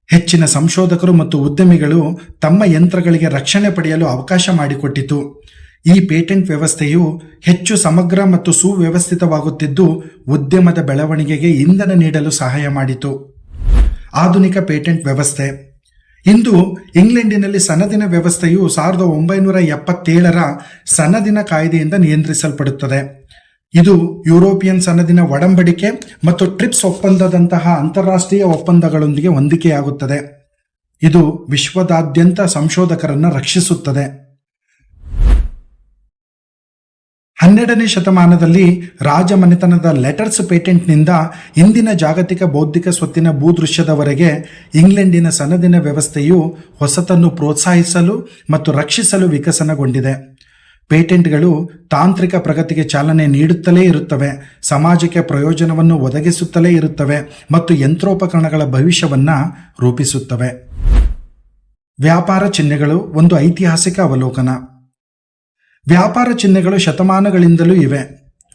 ಹೆಚ್ಚಿನ ಸಂಶೋಧಕರು ಮತ್ತು ಉದ್ಯಮಿಗಳು ತಮ್ಮ ಯಂತ್ರಗಳಿಗೆ ರಕ್ಷಣೆ ಪಡೆಯಲು ಅವಕಾಶ ಮಾಡಿಕೊಟ್ಟಿತು. ಈ ಪೇಟೆಂಟ್ ವ್ಯವಸ್ಥೆಯು ಹೆಚ್ಚು ಸಮಗ್ರ ಮತ್ತು ಸುವ್ಯವಸ್ಥಿತವಾಗುತ್ತಿದ್ದು ಉದ್ಯಮದ ಬೆಳವಣಿಗೆಗೆ ಇಂಧನ ನೀಡಲು ಸಹಾಯ ಮಾಡಿತು. ಆಧುನಿಕ ಪೇಟೆಂಟ್ ವ್ಯವಸ್ಥೆ. ಇಂದು ಇಂಗ್ಲೆಂಡಿನಲ್ಲಿ ಸನದಿನ ವ್ಯವಸ್ಥೆಯು 1977ರ ಸನದಿನ ಕಾಯ್ದೆಯಿಂದ ನಿಯಂತ್ರಿಸಲ್ಪಡುತ್ತದೆ. ಇದು ಯುರೋಪಿಯನ್ ಸನದಿನ ಒಡಂಬಡಿಕೆ ಮತ್ತು ಟ್ರಿಪ್ಸ್ ಒಪ್ಪಂದದಂತಹ ಅಂತಾರಾಷ್ಟ್ರೀಯ ಒಪ್ಪಂದಗಳೊಂದಿಗೆ ಹೊಂದಿಕೆಯಾಗುತ್ತದೆ. ಇದು ವಿಶ್ವದಾದ್ಯಂತ ಸಂಶೋಧಕರನ್ನು ರಕ್ಷಿಸುತ್ತದೆ. 12ನೇ ಶತಮಾನದಲ್ಲಿ ರಾಜಮನೆತನದ ಲೆಟರ್ಸ್ ಪೇಟೆಂಟ್ನಿಂದ ಇಂದಿನ ಜಾಗತಿಕ ಬೌದ್ಧಿಕ ಸ್ವತ್ತಿನ ಭೂದೃಶ್ಯದವರೆಗೆ ಇಂಗ್ಲೆಂಡಿನ ಸನದಿನ ವ್ಯವಸ್ಥೆಯು ಹೊಸತನ್ನು ಪ್ರೋತ್ಸಾಹಿಸಲು ಮತ್ತು ರಕ್ಷಿಸಲು ವಿಕಸನಗೊಂಡಿದೆ. ಪೇಟೆಂಟ್ಗಳು ತಾಂತ್ರಿಕ ಪ್ರಗತಿಗೆ ಚಾಲನೆ ನೀಡುತ್ತಲೇ ಇರುತ್ತವೆ, ಸಮಾಜಕ್ಕೆ ಪ್ರಯೋಜನವನ್ನು ಒದಗಿಸುತ್ತಲೇ ಇರುತ್ತವೆ ಮತ್ತು ಯಂತ್ರೋಪಕರಣಗಳ ಭವಿಷ್ಯವನ್ನು ರೂಪಿಸುತ್ತವೆ. ವ್ಯಾಪಾರ ಚಿಹ್ನೆಗಳು ಒಂದು ಐತಿಹಾಸಿಕ ಅವಲೋಕನ. ವ್ಯಾಪಾರ ಚಿಹ್ನೆಗಳು ಶತಮಾನಗಳಿಂದಲೂ ಇವೆ.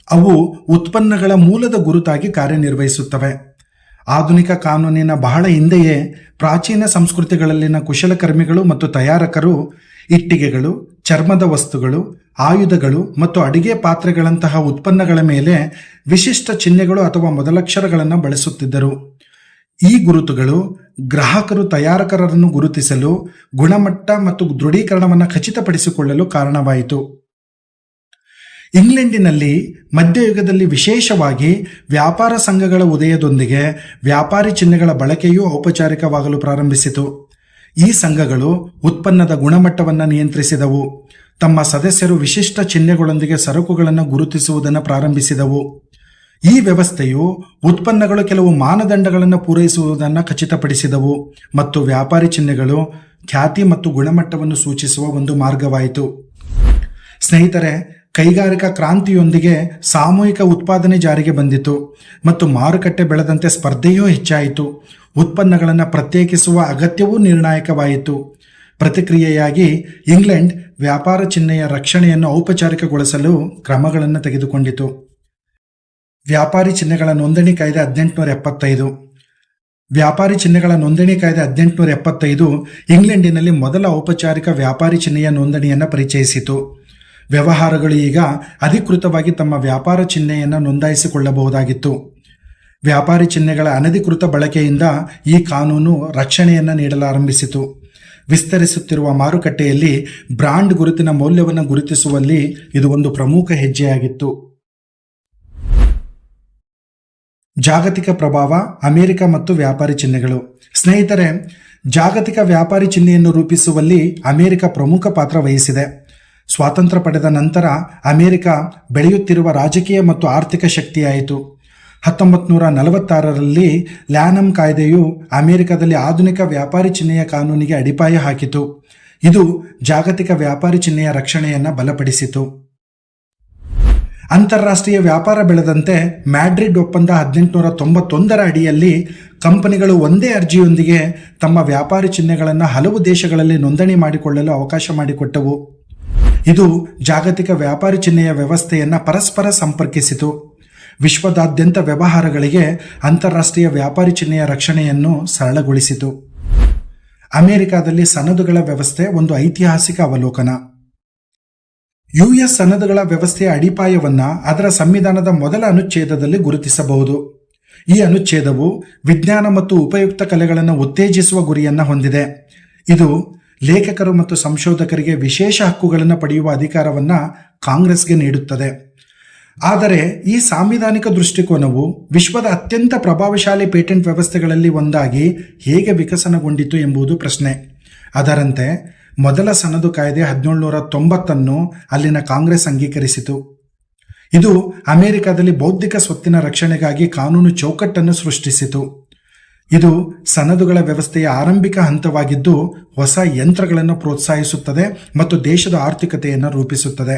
ಅವು ಉತ್ಪನ್ನಗಳ ಮೂಲದ ಗುರುತಾಗಿ ಕಾರ್ಯನಿರ್ವಹಿಸುತ್ತವೆ. ಆಧುನಿಕ ಕಾನೂನಿನ ಬಹಳ ಹಿಂದೆಯೇ ಪ್ರಾಚೀನ ಸಂಸ್ಕೃತಿಗಳಲ್ಲಿನ ಕುಶಲಕರ್ಮಿಗಳು ಮತ್ತು ತಯಾರಕರು ಇಟ್ಟಿಗೆಗಳು, ಚರ್ಮದ ವಸ್ತುಗಳು, ಆಯುಧಗಳು ಮತ್ತು ಅಡಿಗೆ ಪಾತ್ರೆಗಳಂತಹ ಉತ್ಪನ್ನಗಳ ಮೇಲೆ ವಿಶಿಷ್ಟ ಚಿಹ್ನೆಗಳು ಅಥವಾ ಮೊದಲಕ್ಷರಗಳನ್ನು ಬಳಸುತ್ತಿದ್ದರು. ಈ ಗುರುತುಗಳು ಗ್ರಾಹಕರು ತಯಾರಕರನ್ನು ಗುರುತಿಸಲು, ಗುಣಮಟ್ಟ ಮತ್ತು ದೃಢೀಕರಣವನ್ನು ಖಚಿತಪಡಿಸಿಕೊಳ್ಳಲು ಕಾರಣವಾಯಿತು. ಇಂಗ್ಲೆಂಡಿನಲ್ಲಿ ಮಧ್ಯಯುಗದಲ್ಲಿ ವಿಶೇಷವಾಗಿ ವ್ಯಾಪಾರ ಸಂಘಗಳ ಉದಯದೊಂದಿಗೆ ವ್ಯಾಪಾರಿ ಚಿಹ್ನೆಗಳ ಬಳಕೆಯೂ ಔಪಚಾರಿಕವಾಗಲು ಪ್ರಾರಂಭಿಸಿತು. ಈ ಸಂಘಗಳು ಉತ್ಪನ್ನದ ಗುಣಮಟ್ಟವನ್ನು ನಿಯಂತ್ರಿಸಿದವು. ತಮ್ಮ ಸದಸ್ಯರು ವಿಶಿಷ್ಟ ಚಿಹ್ನೆಗಳೊಂದಿಗೆ ಸರಕುಗಳನ್ನು ಗುರುತಿಸುವುದನ್ನು ಪ್ರಾರಂಭಿಸಿದವು. ಈ ವ್ಯವಸ್ಥೆಯು ಉತ್ಪನ್ನಗಳು ಕೆಲವು ಮಾನದಂಡಗಳನ್ನು ಪೂರೈಸುವುದನ್ನು ಖಚಿತಪಡಿಸಿದವು ಮತ್ತು ವ್ಯಾಪಾರಿ ಚಿಹ್ನೆಗಳು ಖ್ಯಾತಿ ಮತ್ತು ಗುಣಮಟ್ಟವನ್ನು ಸೂಚಿಸುವ ಒಂದು ಮಾರ್ಗವಾಯಿತು. ಸ್ನೇಹಿತರೆ, ಕೈಗಾರಿಕಾ ಕ್ರಾಂತಿಯೊಂದಿಗೆ ಸಾಮೂಹಿಕ ಉತ್ಪಾದನೆ ಜಾರಿಗೆ ಬಂದಿತು ಮತ್ತು ಮಾರುಕಟ್ಟೆ ಬೆಳೆದಂತೆ ಸ್ಪರ್ಧೆಯೂ ಹೆಚ್ಚಾಯಿತು. ಉತ್ಪನ್ನಗಳನ್ನು ಪ್ರತ್ಯೇಕಿಸುವ ಅಗತ್ಯವೂ ನಿರ್ಣಾಯಕವಾಯಿತು. ಪ್ರತಿಕ್ರಿಯೆಯಾಗಿ ಇಂಗ್ಲೆಂಡ್ ವ್ಯಾಪಾರ ಚಿಹ್ನೆಯ ರಕ್ಷಣೆಯನ್ನು ಔಪಚಾರಿಕಗೊಳಿಸಲು ಕ್ರಮಗಳನ್ನು ತೆಗೆದುಕೊಂಡಿತು. ವ್ಯಾಪಾರಿ ಚಿಹ್ನೆಗಳ ನೋಂದಣಿ ಕಾಯ್ದೆ 1875. ವ್ಯಾಪಾರಿ ಚಿಹ್ನೆಗಳ ನೋಂದಣಿ ಕಾಯ್ದೆ 1875 ಇಂಗ್ಲೆಂಡಿನಲ್ಲಿ ಮೊದಲ ಔಪಚಾರಿಕ ವ್ಯಾಪಾರಿ ಚಿಹ್ನೆಯ ನೋಂದಣಿಯನ್ನು ಪರಿಚಯಿಸಿತು. ವ್ಯವಹಾರಗಳು ಈಗ ಅಧಿಕೃತವಾಗಿ ತಮ್ಮ ವ್ಯಾಪಾರ ಚಿಹ್ನೆಯನ್ನು ನೋಂದಾಯಿಸಿಕೊಳ್ಳಬಹುದಾಗಿತ್ತು. ವ್ಯಾಪಾರಿ ಚಿಹ್ನೆಗಳ ಅನಧಿಕೃತ ಬಳಕೆಯಿಂದ ಈ ಕಾನೂನು ರಕ್ಷಣೆಯನ್ನು ನೀಡಲಾರಂಭಿಸಿತು. ವಿಸ್ತರಿಸುತ್ತಿರುವ ಮಾರುಕಟ್ಟೆಯಲ್ಲಿ ಬ್ರಾಂಡ್ ಗುರುತಿನ ಮೌಲ್ಯವನ್ನು ಗುರುತಿಸುವಲ್ಲಿ ಇದು ಒಂದು ಪ್ರಮುಖ ಹೆಜ್ಜೆಯಾಗಿತ್ತು. ಜಾಗತಿಕ ಪ್ರಭಾವ, ಅಮೆರಿಕ ಮತ್ತು ವ್ಯಾಪಾರಿ ಚಿಹ್ನೆಗಳು. ಸ್ನೇಹಿತರೆ, ಜಾಗತಿಕ ವ್ಯಾಪಾರಿ ಚಿಹ್ನೆಯನ್ನು ರೂಪಿಸುವಲ್ಲಿ ಅಮೆರಿಕ ಪ್ರಮುಖ ಪಾತ್ರ ವಹಿಸಿದೆ. ಸ್ವಾತಂತ್ರ್ಯ ಪಡೆದ ನಂತರ ಅಮೆರಿಕ ಬೆಳೆಯುತ್ತಿರುವ ರಾಜಕೀಯ ಮತ್ತು ಆರ್ಥಿಕ ಶಕ್ತಿಯಾಯಿತು. 1946ರಲ್ಲಿ ಲ್ಯಾನಮ್ ಕಾಯ್ದೆಯು ಅಮೆರಿಕದಲ್ಲಿ ಆಧುನಿಕ ವ್ಯಾಪಾರಿ ಚಿಹ್ನೆಯ ಕಾನೂನಿಗೆ ಅಡಿಪಾಯ ಹಾಕಿತು. ಇದು ಜಾಗತಿಕ ವ್ಯಾಪಾರಿ ಚಿಹ್ನೆಯ ರಕ್ಷಣೆಯನ್ನು ಬಲಪಡಿಸಿತು. ಅಂತಾರಾಷ್ಟ್ರೀಯ ವ್ಯಾಪಾರ ಬೆಳೆದಂತೆ ಮ್ಯಾಡ್ರಿಡ್ ಒಪ್ಪಂದ 1891ರ ಅಡಿಯಲ್ಲಿ ಕಂಪನಿಗಳು ಒಂದೇ ಅರ್ಜಿಯೊಂದಿಗೆ ತಮ್ಮ ವ್ಯಾಪಾರಿ ಚಿಹ್ನೆಗಳನ್ನು ಹಲವು ದೇಶಗಳಲ್ಲಿ ನೋಂದಣಿ ಮಾಡಿಕೊಳ್ಳಲು ಅವಕಾಶ ಮಾಡಿಕೊಟ್ಟವು. ಇದು ಜಾಗತಿಕ ವ್ಯಾಪಾರಿ ಚಿಹ್ನೆಯ ವ್ಯವಸ್ಥೆಯನ್ನು ಪರಸ್ಪರ ಸಂಪರ್ಕಿಸಿತು. ವಿಶ್ವದಾದ್ಯಂತ ವ್ಯವಹಾರಗಳಿಗೆ ಅಂತಾರಾಷ್ಟ್ರೀಯ ವ್ಯಾಪಾರಿ ಚಿಹ್ನೆಯ ರಕ್ಷಣೆಯನ್ನು ಸರಳಗೊಳಿಸಿತು. ಅಮೆರಿಕದಲ್ಲಿ ಸನದುಗಳ ವ್ಯವಸ್ಥೆ ಒಂದು ಐತಿಹಾಸಿಕ ಅವಲೋಕನ. ಯುಎಸ್ ಸನದುಗಳ ವ್ಯವಸ್ಥೆಯ ಅಡಿಪಾಯವನ್ನು ಅದರ ಸಂವಿಧಾನದ ಮೊದಲ ಅನುಚ್ಛೇದದಲ್ಲಿ ಗುರುತಿಸಬಹುದು. ಈ ಅನುಚ್ಛೇದವು ವಿಜ್ಞಾನ ಮತ್ತು ಉಪಯುಕ್ತ ಕಲೆಗಳನ್ನು ಉತ್ತೇಜಿಸುವ ಗುರಿಯನ್ನು ಹೊಂದಿದೆ. ಇದು ಲೇಖಕರು ಮತ್ತು ಸಂಶೋಧಕರಿಗೆ ವಿಶೇಷ ಹಕ್ಕುಗಳನ್ನು ಪಡೆಯುವ ಅಧಿಕಾರವನ್ನು ಕಾಂಗ್ರೆಸ್ಗೆ ನೀಡುತ್ತದೆ. ಆದರೆ ಈ ಸಾಂವಿಧಾನಿಕ ದೃಷ್ಟಿಕೋನವು ವಿಶ್ವದ ಅತ್ಯಂತ ಪ್ರಭಾವಶಾಲಿ ಪೇಟೆಂಟ್ ವ್ಯವಸ್ಥೆಗಳಲ್ಲಿ ಒಂದಾಗಿ ಹೇಗೆ ವಿಕಸನಗೊಂಡಿತು ಎಂಬುದು ಪ್ರಶ್ನೆ. ಅದರಂತೆ ಮೊದಲ ಸನದು ಕಾಯ್ದೆ 1790 ಅಲ್ಲಿನ ಕಾಂಗ್ರೆಸ್ ಅಂಗೀಕರಿಸಿತು. ಇದು ಅಮೆರಿಕದಲ್ಲಿ ಬೌದ್ಧಿಕ ಸ್ವತ್ತಿನ ರಕ್ಷಣೆಗಾಗಿ ಕಾನೂನು ಚೌಕಟ್ಟನ್ನು ಸೃಷ್ಟಿಸಿತು. ಇದು ಸನದುಗಳ ವ್ಯವಸ್ಥೆಯ ಆರಂಭಿಕ ಹಂತವಾಗಿದ್ದು ಹೊಸ ಯಂತ್ರಗಳನ್ನು ಪ್ರೋತ್ಸಾಹಿಸುತ್ತದೆ ಮತ್ತು ದೇಶದ ಆರ್ಥಿಕತೆಯನ್ನು ರೂಪಿಸುತ್ತದೆ.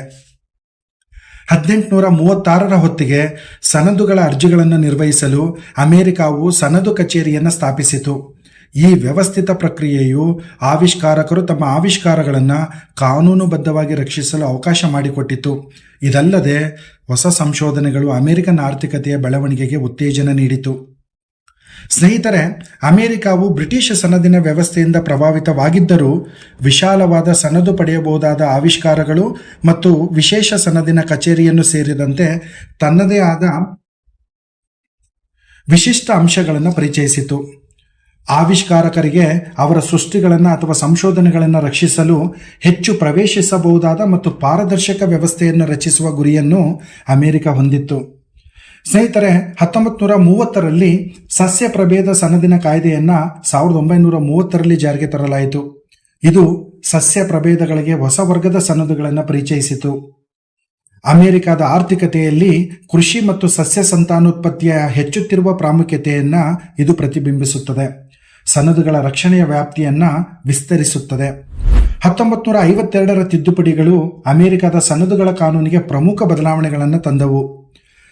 1836 ಹೊತ್ತಿಗೆ ಸನದುಗಳ ಅರ್ಜಿಗಳನ್ನು ನಿರ್ವಹಿಸಲು ಅಮೆರಿಕವು ಸನದು ಕಚೇರಿಯನ್ನು ಸ್ಥಾಪಿಸಿತು. ಈ ವ್ಯವಸ್ಥಿತ ಪ್ರಕ್ರಿಯೆಯು ಆವಿಷ್ಕಾರಕರು ತಮ್ಮ ಆವಿಷ್ಕಾರಗಳನ್ನು ಕಾನೂನುಬದ್ಧವಾಗಿ ರಕ್ಷಿಸಲು ಅವಕಾಶ ಮಾಡಿಕೊಟ್ಟಿತು. ಇದಲ್ಲದೆ ಹೊಸ ಸಂಶೋಧನೆಗಳು ಅಮೆರಿಕನ್ ಆರ್ಥಿಕತೆಯ ಬೆಳವಣಿಗೆಗೆ ಉತ್ತೇಜನ ನೀಡಿತು. ಸ್ನೇಹಿತರೆ, ಅಮೆರಿಕವು ಬ್ರಿಟಿಷ್ ಸನದಿನ ವ್ಯವಸ್ಥೆಯಿಂದ ಪ್ರಭಾವಿತವಾಗಿದ್ದರೂ ವಿಶಾಲವಾದ ಸನದು ಪಡೆಯಬಹುದಾದ ಆವಿಷ್ಕಾರಗಳು ಮತ್ತು ವಿಶೇಷ ಸನದಿನ ಕಚೇರಿಯನ್ನು ಸೇರಿದಂತೆ ತನ್ನದೇ ಆದ ವಿಶಿಷ್ಟ ಅಂಶಗಳನ್ನು ಪರಿಚಯಿಸಿತು. ಆವಿಷ್ಕಾರಕರಿಗೆ ಅವರ ಸೃಷ್ಟಿಗಳನ್ನು ಅಥವಾ ಸಂಶೋಧನೆಗಳನ್ನು ರಕ್ಷಿಸಲು ಹೆಚ್ಚು ಪ್ರವೇಶಿಸಬಹುದಾದ ಮತ್ತು ಪಾರದರ್ಶಕ ವ್ಯವಸ್ಥೆಯನ್ನು ರಚಿಸುವ ಗುರಿಯನ್ನು ಅಮೆರಿಕ ಹೊಂದಿತ್ತು. ಸ್ನೇಹಿತರೆ, 1930ರಲ್ಲಿ ಸಸ್ಯ ಪ್ರಭೇದ ಸನದಿನ ಕಾಯ್ದೆಯನ್ನು 1930ರಲ್ಲಿ ಜಾರಿಗೆ ತರಲಾಯಿತು. ಇದು ಸಸ್ಯ ಪ್ರಭೇದಗಳಿಗೆ ಹೊಸ ವರ್ಗದ ಸನದುಗಳನ್ನು ಪರಿಚಯಿಸಿತು. ಅಮೆರಿಕದ ಆರ್ಥಿಕತೆಯಲ್ಲಿ ಕೃಷಿ ಮತ್ತು ಸಸ್ಯ ಸಂತಾನೋತ್ಪತ್ತಿಯ ಹೆಚ್ಚುತ್ತಿರುವ ಪ್ರಾಮುಖ್ಯತೆಯನ್ನು ಇದು ಪ್ರತಿಬಿಂಬಿಸುತ್ತದೆ. ಸನದುಗಳ ರಕ್ಷಣೆಯ ವ್ಯಾಪ್ತಿಯನ್ನು ವಿಸ್ತರಿಸುತ್ತದೆ. 1952ರ ತಿದ್ದುಪಡಿಗಳು ಅಮೆರಿಕದ ಸನದುಗಳ ಕಾನೂನಿಗೆ ಪ್ರಮುಖ ಬದಲಾವಣೆಗಳನ್ನು ತಂದವು.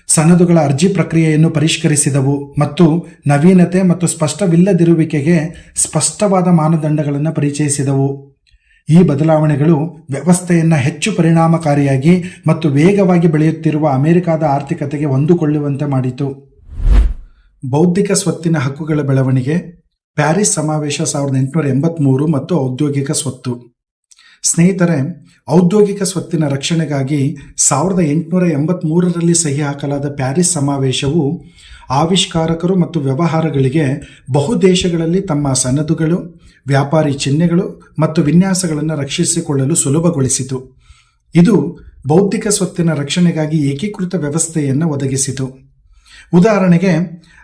ಸನದುಗಳ ಅರ್ಜಿ ಪ್ರಕ್ರಿಯೆಯನ್ನು ಪರಿಷ್ಕರಿಸಿದವು ಮತ್ತು ನವೀನತೆ ಮತ್ತು ಸ್ಪಷ್ಟವಿಲ್ಲದಿರುವಿಕೆಗೆ ಸ್ಪಷ್ಟವಾದ ಮಾನದಂಡಗಳನ್ನು ಪರಿಚಯಿಸಿದವು. ಈ ಬದಲಾವಣೆಗಳು ವ್ಯವಸ್ಥೆಯನ್ನು ಹೆಚ್ಚು ಪರಿಣಾಮಕಾರಿಯಾಗಿ ಮತ್ತು ವೇಗವಾಗಿ ಬೆಳೆಯುತ್ತಿರುವ ಅಮೆರಿಕದ ಆರ್ಥಿಕತೆಗೆ ಹೊಂದಿಕೊಳ್ಳುವಂತೆ ಮಾಡಿತು. ಬೌದ್ಧಿಕ ಸ್ವತ್ತಿನ ಹಕ್ಕುಗಳ ಬೆಳವಣಿಗೆ, ಪ್ಯಾರಿಸ್ ಸಮಾವೇಶ 1883 ಮತ್ತು ಔದ್ಯೋಗಿಕ ಸ್ವತ್ತು. ಸ್ನೇಹಿತರೆ, ಔದ್ಯೋಗಿಕ ಸ್ವತ್ತಿನ ರಕ್ಷಣೆಗಾಗಿ 1883ರಲ್ಲಿ ಸಹಿ ಹಾಕಲಾದ ಪ್ಯಾರಿಸ್ ಸಮಾವೇಶವು ಆವಿಷ್ಕಾರಕರು ಮತ್ತು ವ್ಯವಹಾರಗಳಿಗೆ ಬಹುದೇಶಗಳಲ್ಲಿ ತಮ್ಮ ಸನದುಗಳು, ವ್ಯಾಪಾರಿ ಚಿಹ್ನೆಗಳು ಮತ್ತು ವಿನ್ಯಾಸಗಳನ್ನು ರಕ್ಷಿಸಿಕೊಳ್ಳಲು ಸುಲಭಗೊಳಿಸಿತು. ಇದು ಬೌದ್ಧಿಕ ಸ್ವತ್ತಿನ ರಕ್ಷಣೆಗಾಗಿ ಏಕೀಕೃತ ವ್ಯವಸ್ಥೆಯನ್ನು ಒದಗಿಸಿತು. ಉದಾಹರಣೆಗೆ,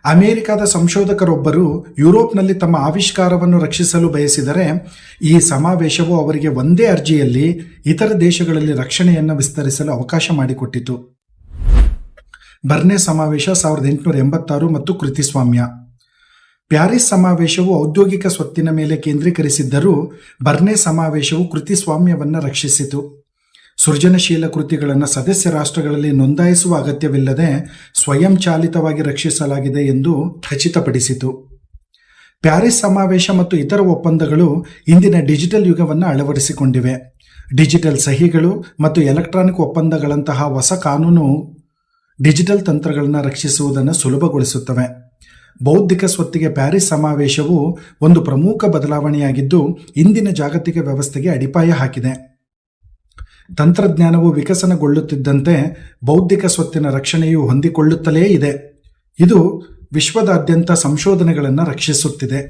ಅಮೆರಿಕದ ಸಂಶೋಧಕರೊಬ್ಬರು ಯುರೋಪ್ನಲ್ಲಿ ತಮ್ಮ ಆವಿಷ್ಕಾರವನ್ನು ರಕ್ಷಿಸಲು ಬಯಸಿದರೆ ಈ ಸಮಾವೇಶವು ಅವರಿಗೆ ಒಂದೇ ಅರ್ಜಿಯಲ್ಲಿ ಇತರ ದೇಶಗಳಲ್ಲಿ ರಕ್ಷಣೆಯನ್ನು ವಿಸ್ತರಿಸಲು ಅವಕಾಶ ಮಾಡಿಕೊಟ್ಟಿತು. ಬರ್ನೆ ಸಮಾವೇಶ 1886 ಮತ್ತು ಕೃತಿಸ್ವಾಮ್ಯ. ಪ್ಯಾರಿಸ್ ಸಮಾವೇಶವು ಔದ್ಯೋಗಿಕ ಸ್ವತ್ತಿನ ಮೇಲೆ ಕೇಂದ್ರೀಕರಿಸಿದ್ದರೂ ಬರ್ನೆ ಸಮಾವೇಶವು ಕೃತಿಸ್ವಾಮ್ಯವನ್ನು ರಕ್ಷಿಸಿತು. ಸೃಜನಶೀಲ ಕೃತಿಗಳನ್ನು ಸದಸ್ಯ ರಾಷ್ಟ್ರಗಳಲ್ಲಿ ನೋಂದಾಯಿಸುವ ಅಗತ್ಯವಿಲ್ಲದೆ ಸ್ವಯಂಚಾಲಿತವಾಗಿ ರಕ್ಷಿಸಲಾಗಿದೆ ಎಂದು ಖಚಿತಪಡಿಸಿತು. ಪ್ಯಾರಿಸ್ ಸಮಾವೇಶ ಮತ್ತು ಇತರ ಒಪ್ಪಂದಗಳು ಇಂದಿನ ಡಿಜಿಟಲ್ ಯುಗವನ್ನು ಅಳವಡಿಸಿಕೊಂಡಿವೆ. ಡಿಜಿಟಲ್ ಸಹಿಗಳು ಮತ್ತು ಎಲೆಕ್ಟ್ರಾನಿಕ್ ಒಪ್ಪಂದಗಳಂತಹ ಹೊಸ ಕಾನೂನು ಡಿಜಿಟಲ್ ತಂತ್ರಗಳನ್ನು ರಕ್ಷಿಸುವುದನ್ನು ಸುಲಭಗೊಳಿಸುತ್ತವೆ. ಬೌದ್ಧಿಕ ಸ್ವತ್ತಿಗೆ ಪ್ಯಾರಿಸ್ ಸಮಾವೇಶವು ಒಂದು ಪ್ರಮುಖ ಬದಲಾವಣೆಯಾಗಿದ್ದು ಇಂದಿನ ಜಾಗತಿಕ ವ್ಯವಸ್ಥೆಗೆ ಅಡಿಪಾಯ ಹಾಕಿದೆ. ತಂತ್ರಜ್ಞಾನವು ವಿಕಸನಗೊಳ್ಳುತ್ತಿದ್ದಂತೆ ಬೌದ್ಧಿಕ ಸ್ವತ್ತಿನ ರಕ್ಷಣೆಯು ಹೊಂದಿಕೊಳ್ಳುತ್ತಲೇ ಇದೆ. ಇದು ವಿಶ್ವದಾದ್ಯಂತ ಸಂಶೋಧನೆಗಳನ್ನು ರಕ್ಷಿಸುತ್ತಿದೆ.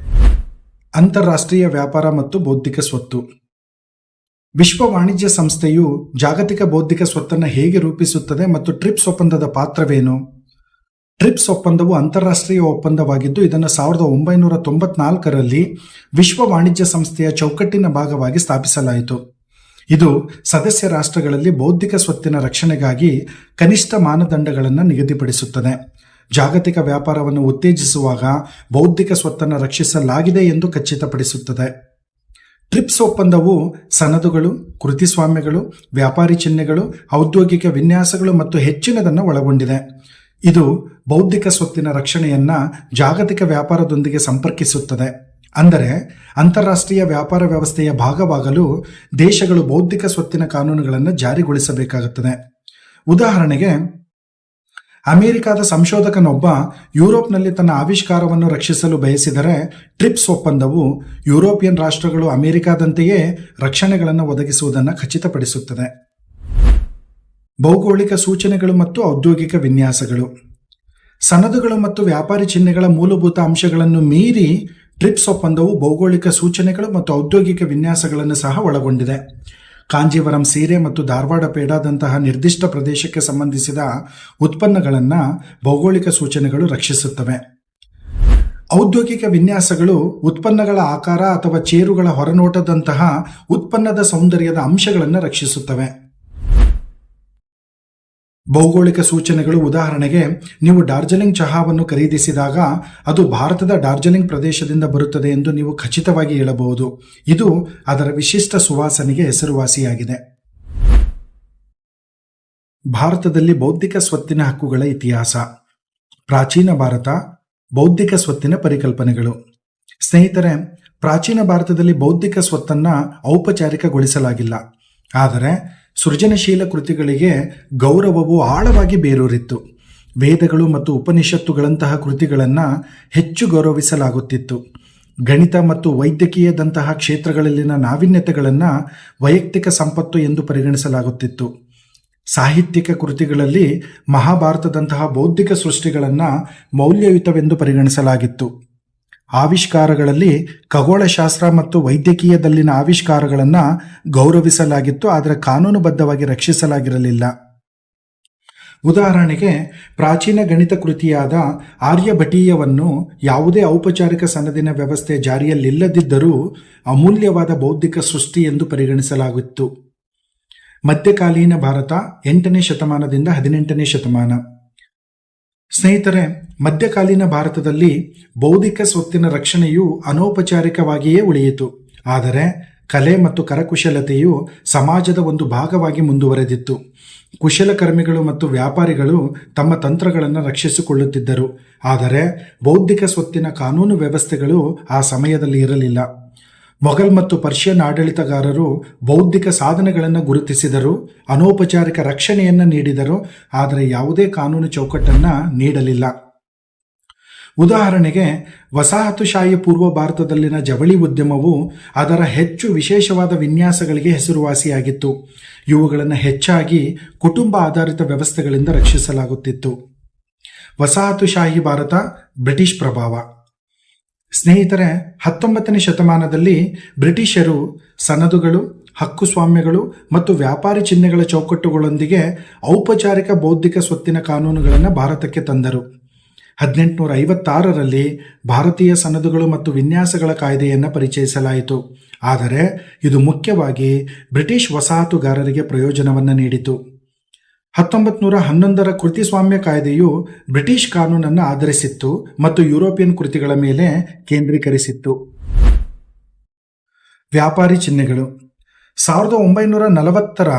ಅಂತಾರಾಷ್ಟ್ರೀಯ ವ್ಯಾಪಾರ ಮತ್ತು ಬೌದ್ಧಿಕ ಸ್ವತ್ತು. ವಿಶ್ವ ವಾಣಿಜ್ಯ ಸಂಸ್ಥೆಯು ಜಾಗತಿಕ ಬೌದ್ಧಿಕ ಸ್ವತ್ತನ್ನು ಹೇಗೆ ರೂಪಿಸುತ್ತದೆ ಮತ್ತು ಟ್ರಿಪ್ಸ್ ಒಪ್ಪಂದದ ಪಾತ್ರವೇನು? ಟ್ರಿಪ್ಸ್ ಒಪ್ಪಂದವು ಅಂತಾರಾಷ್ಟ್ರೀಯ ಒಪ್ಪಂದವಾಗಿದ್ದು ಇದನ್ನು 1994ರಲ್ಲಿ ವಿಶ್ವ ವಾಣಿಜ್ಯ ಸಂಸ್ಥೆಯ ಚೌಕಟ್ಟಿನ ಭಾಗವಾಗಿ ಸ್ಥಾಪಿಸಲಾಯಿತು. ಇದು ಸದಸ್ಯ ರಾಷ್ಟ್ರಗಳಲ್ಲಿ ಬೌದ್ಧಿಕ ಸ್ವತ್ತಿನ ರಕ್ಷಣೆಗಾಗಿ ಕನಿಷ್ಠ ಮಾನದಂಡಗಳನ್ನು ನಿಗದಿಪಡಿಸುತ್ತದೆ. ಜಾಗತಿಕ ವ್ಯಾಪಾರವನ್ನು ಉತ್ತೇಜಿಸುವಾಗ ಬೌದ್ಧಿಕ ಸ್ವತ್ತನ್ನು ರಕ್ಷಿಸಲಾಗಿದೆ ಎಂದು ಖಚಿತಪಡಿಸುತ್ತದೆ. ಟ್ರಿಪ್ಸ್ ಒಪ್ಪಂದವು ಸನದುಗಳು, ಕೃತಿಸ್ವಾಮ್ಯಗಳು, ವ್ಯಾಪಾರಿ ಚಿಹ್ನೆಗಳು, ಔದ್ಯೋಗಿಕ ವಿನ್ಯಾಸಗಳು ಮತ್ತು ಹೆಚ್ಚಿನದನ್ನು ಒಳಗೊಂಡಿದೆ. ಇದು ಬೌದ್ಧಿಕ ಸ್ವತ್ತಿನ ರಕ್ಷಣೆಯನ್ನು ಜಾಗತಿಕ ವ್ಯಾಪಾರದೊಂದಿಗೆ ಸಂಪರ್ಕಿಸುತ್ತದೆ. ಅಂದರೆ ಅಂತಾರಾಷ್ಟ್ರೀಯ ವ್ಯಾಪಾರ ವ್ಯವಸ್ಥೆಯ ಭಾಗವಾಗಲು ದೇಶಗಳು ಬೌದ್ಧಿಕ ಸ್ವತ್ತಿನ ಕಾನೂನುಗಳನ್ನು ಜಾರಿಗೊಳಿಸಬೇಕಾಗುತ್ತದೆ. ಉದಾಹರಣೆಗೆ, ಅಮೆರಿಕದ ಸಂಶೋಧಕನೊಬ್ಬ ಯುರೋಪ್ನಲ್ಲಿ ತನ್ನ ಆವಿಷ್ಕಾರವನ್ನು ರಕ್ಷಿಸಲು ಬಯಸಿದರೆ ಟ್ರಿಪ್ಸ್ ಒಪ್ಪಂದವು ಯುರೋಪಿಯನ್ ರಾಷ್ಟ್ರಗಳು ಅಮೆರಿಕದಂತೆಯೇ ರಕ್ಷಣೆಗಳನ್ನು ಒದಗಿಸುವುದನ್ನು ಖಚಿತಪಡಿಸುತ್ತದೆ. ಭೌಗೋಳಿಕ ಸೂಚನೆಗಳು ಮತ್ತು ಔದ್ಯೋಗಿಕ ವಿನ್ಯಾಸಗಳು. ಸನದುಗಳು ಮತ್ತು ವ್ಯಾಪಾರಿ ಚಿಹ್ನೆಗಳ ಮೂಲಭೂತ ಅಂಶಗಳನ್ನು ಮೀರಿ ಟ್ರಿಪ್ಸ್ ಒಪ್ಪಂದವು ಭೌಗೋಳಿಕ ಸೂಚನೆಗಳು ಮತ್ತು ಔದ್ಯೋಗಿಕ ವಿನ್ಯಾಸಗಳನ್ನು ಸಹ ಒಳಗೊಂಡಿದೆ. ಕಾಂಜೀವರಂ ಸೀರೆ ಮತ್ತು ಧಾರವಾಡ ಪೇಡಾದಂತಹ ನಿರ್ದಿಷ್ಟ ಪ್ರದೇಶಕ್ಕೆ ಸಂಬಂಧಿಸಿದ ಉತ್ಪನ್ನಗಳನ್ನು ಭೌಗೋಳಿಕ ಸೂಚನೆಗಳು ರಕ್ಷಿಸುತ್ತವೆ. ಔದ್ಯೋಗಿಕ ವಿನ್ಯಾಸಗಳು ಉತ್ಪನ್ನಗಳ ಆಕಾರ ಅಥವಾ ಚೇರುಗಳ ಹೊರನೋಟದಂತಹ ಉತ್ಪನ್ನದ ಸೌಂದರ್ಯದ ಅಂಶಗಳನ್ನು ರಕ್ಷಿಸುತ್ತವೆ. ಭೌಗೋಳಿಕ ಸೂಚನೆಗಳು ಉದಾಹರಣೆಗೆ, ನೀವು ಡಾರ್ಜಿಲಿಂಗ್ ಚಹಾವನ್ನು ಖರೀದಿಸಿದಾಗ ಅದು ಭಾರತದ ಡಾರ್ಜಿಲಿಂಗ್ ಪ್ರದೇಶದಿಂದ ಬರುತ್ತದೆ ಎಂದು ನೀವು ಖಚಿತವಾಗಿ ಹೇಳಬಹುದು. ಇದು ಅದರ ವಿಶಿಷ್ಟ ಸುವಾಸನೆಗೆ ಹೆಸರುವಾಸಿಯಾಗಿದೆ. ಭಾರತದಲ್ಲಿ ಬೌದ್ಧಿಕ ಸ್ವತ್ತಿನ ಹಕ್ಕುಗಳ ಇತಿಹಾಸ. ಪ್ರಾಚೀನ ಭಾರತ, ಬೌದ್ಧಿಕ ಸ್ವತ್ತಿನ ಪರಿಕಲ್ಪನೆಗಳು. ಸ್ನೇಹಿತರೆ, ಪ್ರಾಚೀನ ಭಾರತದಲ್ಲಿ ಬೌದ್ಧಿಕ ಸ್ವತ್ತನ್ನು ಔಪಚಾರಿಕಗೊಳಿಸಲಾಗಿಲ್ಲ. ಆದರೆ ಸೃಜನಶೀಲ ಕೃತಿಗಳಿಗೆ ಗೌರವವು ಆಳವಾಗಿ ಬೇರೂರಿತ್ತು. ವೇದಗಳು ಮತ್ತು ಉಪನಿಷತ್ತುಗಳಂತಹ ಕೃತಿಗಳನ್ನು ಹೆಚ್ಚು ಗೌರವಿಸಲಾಗುತ್ತಿತ್ತು. ಗಣಿತ ಮತ್ತು ವೈದ್ಯಕೀಯದಂತಹ ಕ್ಷೇತ್ರಗಳಲ್ಲಿನ ನಾವೀನ್ಯತೆಗಳನ್ನು ವೈಯಕ್ತಿಕ ಸಂಪತ್ತು ಎಂದು ಪರಿಗಣಿಸಲಾಗುತ್ತಿತ್ತು. ಸಾಹಿತ್ಯಿಕ ಕೃತಿಗಳಲ್ಲಿ ಮಹಾಭಾರತದಂತಹ ಬೌದ್ಧಿಕ ಸೃಷ್ಟಿಗಳನ್ನು ಮೌಲ್ಯಯುತವೆಂದು ಪರಿಗಣಿಸಲಾಗಿತ್ತು. ಆವಿಷ್ಕಾರಗಳಲ್ಲಿ ಖಗೋಳಶಾಸ್ತ್ರ ಮತ್ತು ವೈದ್ಯಕೀಯದಲ್ಲಿನ ಆವಿಷ್ಕಾರಗಳನ್ನು ಗೌರವಿಸಲಾಗಿತ್ತು, ಆದರೆ ಕಾನೂನುಬದ್ಧವಾಗಿ ರಕ್ಷಿಸಲಾಗಿರಲಿಲ್ಲ. ಉದಾಹರಣೆಗೆ, ಪ್ರಾಚೀನ ಗಣಿತ ಕೃತಿಯಾದ ಆರ್ಯಭಟೀಯವನ್ನು ಯಾವುದೇ ಔಪಚಾರಿಕ ಸನದಿನ ವ್ಯವಸ್ಥೆ ಜಾರಿಯಲ್ಲಿಲ್ಲದಿದ್ದರೂ ಅಮೂಲ್ಯವಾದ ಬೌದ್ಧಿಕ ಸೃಷ್ಟಿ ಎಂದು ಪರಿಗಣಿಸಲಾಗಿತ್ತು. ಮಧ್ಯಕಾಲೀನ ಭಾರತ 8ನೇ ಶತಮಾನದಿಂದ 18ನೇ ಶತಮಾನ. ಸ್ನೇಹಿತರೆ, ಮಧ್ಯಕಾಲೀನ ಭಾರತದಲ್ಲಿ ಬೌದ್ಧಿಕ ಸ್ವತ್ತಿನ ರಕ್ಷಣೆಯು ಅನೌಪಚಾರಿಕವಾಗಿಯೇ ಉಳಿಯಿತು. ಆದರೆ ಕಲೆ ಮತ್ತು ಕರಕುಶಲತೆಯು ಸಮಾಜದ ಒಂದು ಭಾಗವಾಗಿ ಮುಂದುವರೆದಿತ್ತು. ಕುಶಲಕರ್ಮಿಗಳು ಮತ್ತು ವ್ಯಾಪಾರಿಗಳು ತಮ್ಮ ತಂತ್ರಗಳನ್ನು ರಕ್ಷಿಸಿಕೊಳ್ಳುತ್ತಿದ್ದರು, ಆದರೆ ಬೌದ್ಧಿಕ ಸ್ವತ್ತಿನ ಕಾನೂನು ವ್ಯವಸ್ಥೆಗಳು ಆ ಸಮಯದಲ್ಲಿ ಇರಲಿಲ್ಲ. ಮೊಘಲ್ ಮತ್ತು ಪರ್ಷಿಯನ್ ಆಡಳಿತಗಾರರು ಬೌದ್ಧಿಕ ಸಾಧನೆಗಳನ್ನು ಗುರುತಿಸಿದರು, ಅನೌಪಚಾರಿಕ ರಕ್ಷಣೆಯನ್ನು ನೀಡಿದರು, ಆದರೆ ಯಾವುದೇ ಕಾನೂನು ಚೌಕಟ್ಟನ್ನು ನೀಡಲಿಲ್ಲ. ಉದಾಹರಣೆಗೆ, ವಸಾಹತುಶಾಹಿ ಪೂರ್ವ ಭಾರತದಲ್ಲಿನ ಜವಳಿ ಉದ್ಯಮವು ಅದರ ಹೆಚ್ಚು ವಿಶೇಷವಾದ ವಿನ್ಯಾಸಗಳಿಗೆ ಹೆಸರುವಾಸಿಯಾಗಿತ್ತು. ಇವುಗಳನ್ನು ಹೆಚ್ಚಾಗಿ ಕುಟುಂಬ ಆಧಾರಿತ ವ್ಯವಸ್ಥೆಗಳಿಂದ ರಕ್ಷಿಸಲಾಗುತ್ತಿತ್ತು. ವಸಾಹತುಶಾಹಿ ಭಾರತ, ಬ್ರಿಟಿಷ್ ಪ್ರಭಾವ. ಸ್ನೇಹಿತರೆ, 19ನೇ ಶತಮಾನದಲ್ಲಿ ಬ್ರಿಟಿಷರು ಸನದುಗಳು, ಹಕ್ಕುಸ್ವಾಮ್ಯಗಳು ಮತ್ತು ವ್ಯಾಪಾರಿ ಚಿಹ್ನೆಗಳ ಚೌಕಟ್ಟುಗಳೊಂದಿಗೆ ಔಪಚಾರಿಕ ಬೌದ್ಧಿಕ ಸ್ವತ್ತಿನ ಕಾನೂನುಗಳನ್ನು ಭಾರತಕ್ಕೆ ತಂದರು. 1856ರಲ್ಲಿ ಭಾರತೀಯ ಸನದುಗಳು ಮತ್ತು ವಿನ್ಯಾಸಗಳ ಕಾಯ್ದೆಯನ್ನು ಪರಿಚಯಿಸಲಾಯಿತು. ಆದರೆ ಇದು ಮುಖ್ಯವಾಗಿ ಬ್ರಿಟಿಷ್ ವಸಾಹತುಗಾರರಿಗೆ ಪ್ರಯೋಜನವನ್ನು ನೀಡಿತು. 1911ರ ಕೃತಿಸ್ವಾಮ್ಯ ಕಾಯ್ದೆಯು ಬ್ರಿಟಿಷ್ ಕಾನೂನನ್ನು ಆಧರಿಸಿತ್ತು ಮತ್ತು ಯುರೋಪಿಯನ್ ಕೃತಿಗಳ ಮೇಲೆ ಕೇಂದ್ರೀಕರಿಸಿತ್ತು. ವ್ಯಾಪಾರಿ ಚಿಹ್ನೆಗಳು. 1940ರ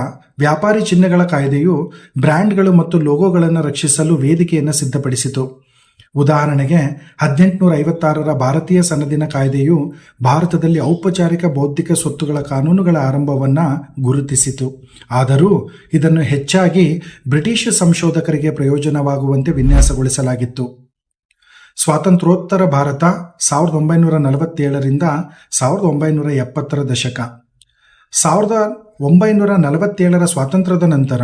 ವ್ಯಾಪಾರಿ ಚಿಹ್ನೆಗಳ ಕಾಯ್ದೆಯು ಬ್ರ್ಯಾಂಡ್ಗಳು ಮತ್ತು ಲೋಗೋಗಳನ್ನು ರಕ್ಷಿಸಲು ವೇದಿಕೆಯನ್ನು ಸಿದ್ಧಪಡಿಸಿತು. ಉದಾಹರಣೆಗೆ, 1856ರ ಭಾರತೀಯ ಸನದಿನ ಕಾಯ್ದೆಯು ಭಾರತದಲ್ಲಿ ಔಪಚಾರಿಕ ಬೌದ್ಧಿಕ ಸ್ವತ್ತುಗಳ ಕಾನೂನುಗಳ ಆರಂಭವನ್ನು ಗುರುತಿಸಿತು. ಆದರೂ ಇದನ್ನು ಹೆಚ್ಚಾಗಿ ಬ್ರಿಟಿಷ್ ಸಂಶೋಧಕರಿಗೆ ಪ್ರಯೋಜನವಾಗುವಂತೆ ವಿನ್ಯಾಸಗೊಳಿಸಲಾಗಿತ್ತು. ಸ್ವಾತಂತ್ರ್ಯೋತ್ತರ ಭಾರತ 1947ರಿಂದ 1970ರ ದಶಕ. 1947ರ ಸ್ವಾತಂತ್ರ್ಯದ ನಂತರ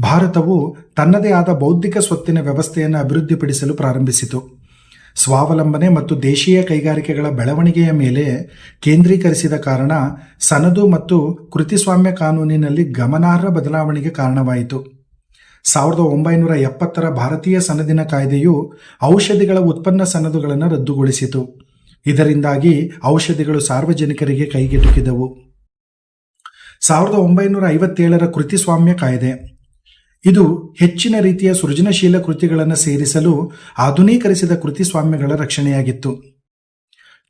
ಭಾರತವು ತನ್ನದೇ ಆದ ಬೌದ್ಧಿಕ ಸ್ವತ್ತಿನ ವ್ಯವಸ್ಥೆಯನ್ನು ಅಭಿವೃದ್ಧಿಪಡಿಸಲು ಪ್ರಾರಂಭಿಸಿತು. ಸ್ವಾವಲಂಬನೆ ಮತ್ತು ದೇಶೀಯ ಕೈಗಾರಿಕೆಗಳ ಬೆಳವಣಿಗೆಯ ಮೇಲೆ ಕೇಂದ್ರೀಕರಿಸಿದ ಕಾರಣ ಸನದು ಮತ್ತು ಕೃತಿಸ್ವಾಮ್ಯ ಕಾನೂನಿನಲ್ಲಿ ಗಮನಾರ್ಹ ಬದಲಾವಣೆಗೆ ಕಾರಣವಾಯಿತು. 1970ರ ಭಾರತೀಯ ಸನದಿನ ಕಾಯ್ದೆಯು ಔಷಧಿಗಳ ಉತ್ಪನ್ನ ಸನದುಗಳನ್ನು ರದ್ದುಗೊಳಿಸಿತು. ಇದರಿಂದಾಗಿ ಔಷಧಿಗಳು ಸಾರ್ವಜನಿಕರಿಗೆ ಕೈಗೆಟುಕಿದವು. 1957ರ ಕೃತಿಸ್ವಾಮ್ಯ ಕಾಯ್ದೆ. ಇದು ಹೆಚ್ಚಿನ ರೀತಿಯ ಸೃಜನಶೀಲ ಕೃತಿಗಳನ್ನು ಸೇರಿಸಲು ಆಧುನೀಕರಿಸಿದ ಕೃತಿಸ್ವಾಮ್ಯಗಳ ರಕ್ಷಣೆಯಾಗಿತ್ತು.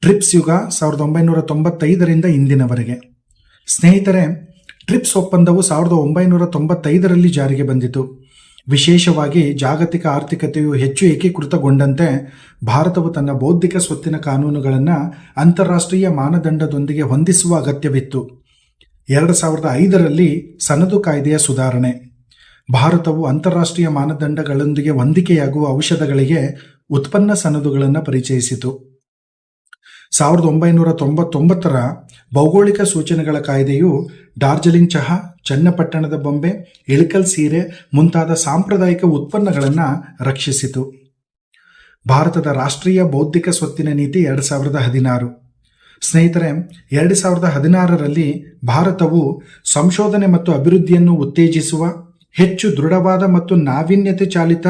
ಟ್ರಿಪ್ಸ್ ಯುಗ 1995ರಿಂದ ಇಂದಿನವರೆಗೆ. ಸ್ನೇಹಿತರೆ, ಟ್ರಿಪ್ಸ್ ಒಪ್ಪಂದವು 1995ರಲ್ಲಿ ಜಾರಿಗೆ ಬಂದಿತು. ವಿಶೇಷವಾಗಿ ಜಾಗತಿಕ ಆರ್ಥಿಕತೆಯು ಹೆಚ್ಚು ಏಕೀಕೃತಗೊಂಡಂತೆ ಭಾರತವು ತನ್ನ ಬೌದ್ಧಿಕ ಸ್ವತ್ತಿನ ಕಾನೂನುಗಳನ್ನು ಅಂತಾರಾಷ್ಟ್ರೀಯ ಮಾನದಂಡದೊಂದಿಗೆ ಹೊಂದಿಸುವ ಅಗತ್ಯವಿತ್ತು. 2005ರಲ್ಲಿ ಸನದು ಕಾಯ್ದೆಯ ಸುಧಾರಣೆ. ಭಾರತವು ಅಂತಾರಾಷ್ಟ್ರೀಯ ಮಾನದಂಡಗಳೊಂದಿಗೆ ಹೊಂದಿಕೆಯಾಗುವ ಔಷಧಗಳಿಗೆ ಉತ್ಪನ್ನ ಸನದುಗಳನ್ನು ಪರಿಚಯಿಸಿತು. 1999ರ ಭೌಗೋಳಿಕ ಸೂಚನೆಗಳ ಕಾಯ್ದೆಯು ಡಾರ್ಜಿಲಿಂಗ್ ಚಹಾ, ಚನ್ನಪಟ್ಟಣದ ಬೊಂಬೆ, ಇಳಕಲ್ ಸೀರೆ ಮುಂತಾದ ಸಾಂಪ್ರದಾಯಿಕ ಉತ್ಪನ್ನಗಳನ್ನು ರಕ್ಷಿಸಿತು. ಭಾರತದ ರಾಷ್ಟ್ರೀಯ ಬೌದ್ಧಿಕ ಸ್ವತ್ತಿನ ನೀತಿ 2016. ಸ್ನೇಹಿತರೆ, 2016ರಲ್ಲಿ ಭಾರತವು ಸಂಶೋಧನೆ ಮತ್ತು ಅಭಿವೃದ್ಧಿಯನ್ನು ಉತ್ತೇಜಿಸುವ ಹೆಚ್ಚು ದೃಢವಾದ ಮತ್ತು ನಾವೀನ್ಯತೆ ಚಾಲಿತ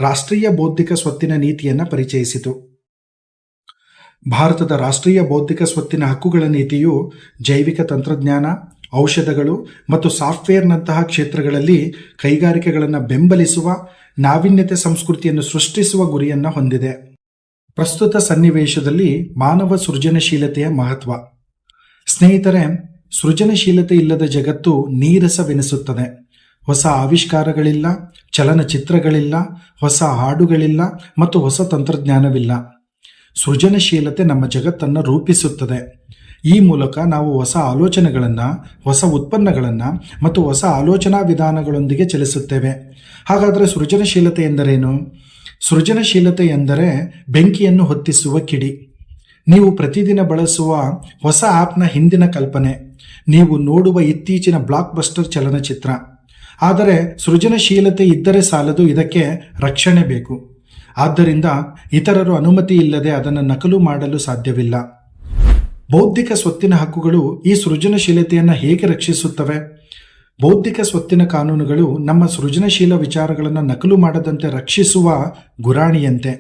ರಾಷ್ಟ್ರೀಯ ಬೌದ್ಧಿಕ ಸ್ವತ್ತಿನ ನೀತಿಯನ್ನು ಪರಿಚಯಿಸಿತು. ಭಾರತದ ರಾಷ್ಟ್ರೀಯ ಬೌದ್ಧಿಕ ಸ್ವತ್ತಿನ ಹಕ್ಕುಗಳ ನೀತಿಯು ಜೈವಿಕ ತಂತ್ರಜ್ಞಾನ, ಔಷಧಗಳು ಮತ್ತು ಸಾಫ್ಟ್ವೇರ್ನಂತಹ ಕ್ಷೇತ್ರಗಳಲ್ಲಿ ಕೈಗಾರಿಕೆಗಳನ್ನು ಬೆಂಬಲಿಸುವ ನಾವೀನ್ಯತೆ ಸಂಸ್ಕೃತಿಯನ್ನು ಸೃಷ್ಟಿಸುವ ಗುರಿಯನ್ನು ಹೊಂದಿದೆ. ಪ್ರಸ್ತುತ ಸನ್ನಿವೇಶದಲ್ಲಿ ಮಾನವ ಸೃಜನಶೀಲತೆಯ ಮಹತ್ವ. ಸ್ನೇಹಿತರೆ, ಸೃಜನಶೀಲತೆ ಇಲ್ಲದ ಜಗತ್ತು ನೀರಸವೆನಿಸುತ್ತದೆ. ಹೊಸ ಆವಿಷ್ಕಾರಗಳಿಲ್ಲ, ಚಲನಚಿತ್ರಗಳಿಲ್ಲ, ಹೊಸ ಹಾಡುಗಳಿಲ್ಲ ಮತ್ತು ಹೊಸ ತಂತ್ರಜ್ಞಾನವಿಲ್ಲ. ಸೃಜನಶೀಲತೆ ನಮ್ಮ ಜಗತ್ತನ್ನು ರೂಪಿಸುತ್ತದೆ. ಈ ಮೂಲಕ ನಾವು ಹೊಸ ಆಲೋಚನೆಗಳನ್ನು, ಹೊಸ ಉತ್ಪನ್ನಗಳನ್ನು ಮತ್ತು ಹೊಸ ಆಲೋಚನಾ ವಿಧಾನಗಳೊಂದಿಗೆ ಚಲಿಸುತ್ತೇವೆ. ಹಾಗಾದರೆ ಸೃಜನಶೀಲತೆ ಎಂದರೇನು? ಸೃಜನಶೀಲತೆ ಎಂದರೆ ಬೆಂಕಿಯನ್ನು ಹೊತ್ತಿಸುವ ಕಿಡಿ. ನೀವು ಪ್ರತಿದಿನ ಬಳಸುವ ಹೊಸ ಆ್ಯಪ್ನ ಹಿಂದಿನ ಕಲ್ಪನೆ, ನೀವು ನೋಡುವ ಇತ್ತೀಚಿನ ಬ್ಲಾಕ್ ಬಸ್ಟರ್ ಚಲನಚಿತ್ರ. ಆದರೆ ಸೃಜನಶೀಲತೆ ಇದ್ದರೆ ಸಾಲದು, ಇದಕ್ಕೆ ರಕ್ಷಣೆ ಬೇಕು. ಆದ್ದರಿಂದ ಇತರರು ಅನುಮತಿ ಇಲ್ಲದೆ ಅದನ್ನು ನಕಲು ಮಾಡಲು ಸಾಧ್ಯವಿಲ್ಲ. ಬೌದ್ಧಿಕ ಸ್ವತ್ತಿನ ಹಕ್ಕುಗಳು ಈ ಸೃಜನಶೀಲತೆಯನ್ನು ಹೇಗೆ ರಕ್ಷಿಸುತ್ತವೆ? ಬೌದ್ಧಿಕ ಸ್ವತ್ತಿನ ಕಾನೂನುಗಳು ನಮ್ಮ ಸೃಜನಶೀಲ ವಿಚಾರಗಳನ್ನು ನಕಲು ಮಾಡದಂತೆ ರಕ್ಷಿಸುವ ಗುರಾಣಿಯಂತೆ.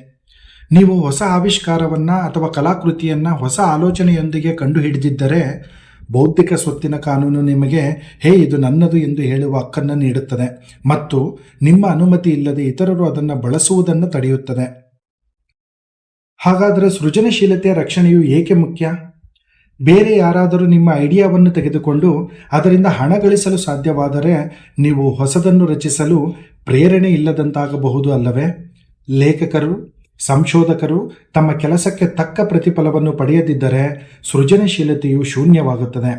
ನೀವು ಹೊಸ ಆವಿಷ್ಕಾರವನ್ನು ಅಥವಾ ಕಲಾಕೃತಿಯನ್ನು ಹೊಸ ಆಲೋಚನೆಯೊಂದಿಗೆ ಕಂಡುಹಿಡಿದಿದ್ದರೆ ಬೌದ್ಧಿಕ ಸ್ವತ್ತಿನ ಕಾನೂನು ನಿಮಗೆ ಇದು ನನ್ನದು ಎಂದು ಹೇಳುವ ಹಕ್ಕನ್ನು ನೀಡುತ್ತದೆ ಮತ್ತು ನಿಮ್ಮ ಅನುಮತಿ ಇಲ್ಲದೆ ಇತರರು ಅದನ್ನು ಬಳಸುವುದನ್ನು ತಡೆಯುತ್ತದೆ. ಹಾಗಾದರೆ ಸೃಜನಶೀಲತೆಯ ರಕ್ಷಣೆಯು ಏಕೆ ಮುಖ್ಯ? ಬೇರೆ ಯಾರಾದರೂ ನಿಮ್ಮ ಐಡಿಯಾವನ್ನು ತೆಗೆದುಕೊಂಡು ಅದರಿಂದ ಹಣ ಗಳಿಸಲು ಸಾಧ್ಯವಾದರೆ ನೀವು ಹೊಸದನ್ನು ರಚಿಸಲು ಪ್ರೇರಣೆ ಇಲ್ಲದಂತಾಗಬಹುದು ಅಲ್ಲವೇ? ಲೇಖಕರು, ಸಂಶೋಧಕರು ತಮ್ಮ ಕೆಲಸಕ್ಕೆ ತಕ್ಕ ಪ್ರತಿಫಲವನ್ನು ಪಡೆಯದಿದ್ದರೆ ಸೃಜನಶೀಲತೆಯು ಶೂನ್ಯವಾಗುತ್ತದೆ.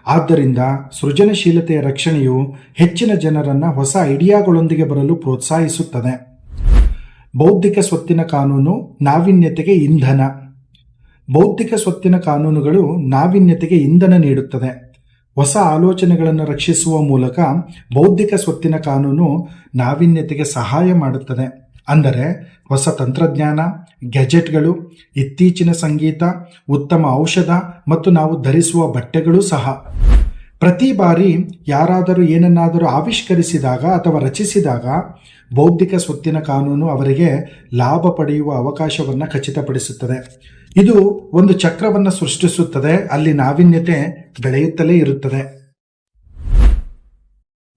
ಆದ್ದರಿಂದ ಸೃಜನಶೀಲತೆಯ ರಕ್ಷಣೆಯು ಹೆಚ್ಚಿನ ಜನರನ್ನು ಹೊಸ ಐಡಿಯಾಗಳೊಂದಿಗೆ ಬರಲು ಪ್ರೋತ್ಸಾಹಿಸುತ್ತದೆ. ಬೌದ್ಧಿಕ ಸ್ವತ್ತಿನ ಕಾನೂನು ನಾವೀನ್ಯತೆಗೆ ಇಂಧನ. ಬೌದ್ಧಿಕ ಸ್ವತ್ತಿನ ಕಾನೂನುಗಳು ನಾವೀನ್ಯತೆಗೆ ಇಂಧನ ನೀಡುತ್ತದೆ. ಹೊಸ ಆಲೋಚನೆಗಳನ್ನು ರಕ್ಷಿಸುವ ಮೂಲಕ ಬೌದ್ಧಿಕ ಸ್ವತ್ತಿನ ಕಾನೂನು ನಾವೀನ್ಯತೆಗೆ ಸಹಾಯ ಮಾಡುತ್ತದೆ. ಅಂದರೆ ಹೊಸ ತಂತ್ರಜ್ಞಾನ, ಗ್ಯಾಜೆಟ್ಗಳು, ಇತ್ತೀಚಿನ ಸಂಗೀತ, ಉತ್ತಮ ಔಷಧ ಮತ್ತು ನಾವು ಧರಿಸುವ ಬಟ್ಟೆಗಳೂ ಸಹ. ಪ್ರತಿ ಬಾರಿ ಯಾರಾದರೂ ಏನನ್ನಾದರೂ ಆವಿಷ್ಕರಿಸಿದಾಗ ಅಥವಾ ರಚಿಸಿದಾಗ ಬೌದ್ಧಿಕ ಸ್ವತ್ತಿನ ಕಾನೂನು ಅವರಿಗೆ ಲಾಭ ಪಡೆಯುವ ಅವಕಾಶವನ್ನು ಖಚಿತಪಡಿಸುತ್ತದೆ. ಇದು ಒಂದು ಚಕ್ರವನ್ನು ಸೃಷ್ಟಿಸುತ್ತದೆ, ಅಲ್ಲಿ ನಾವೀನ್ಯತೆ ಬೆಳೆಯುತ್ತಲೇ ಇರುತ್ತದೆ.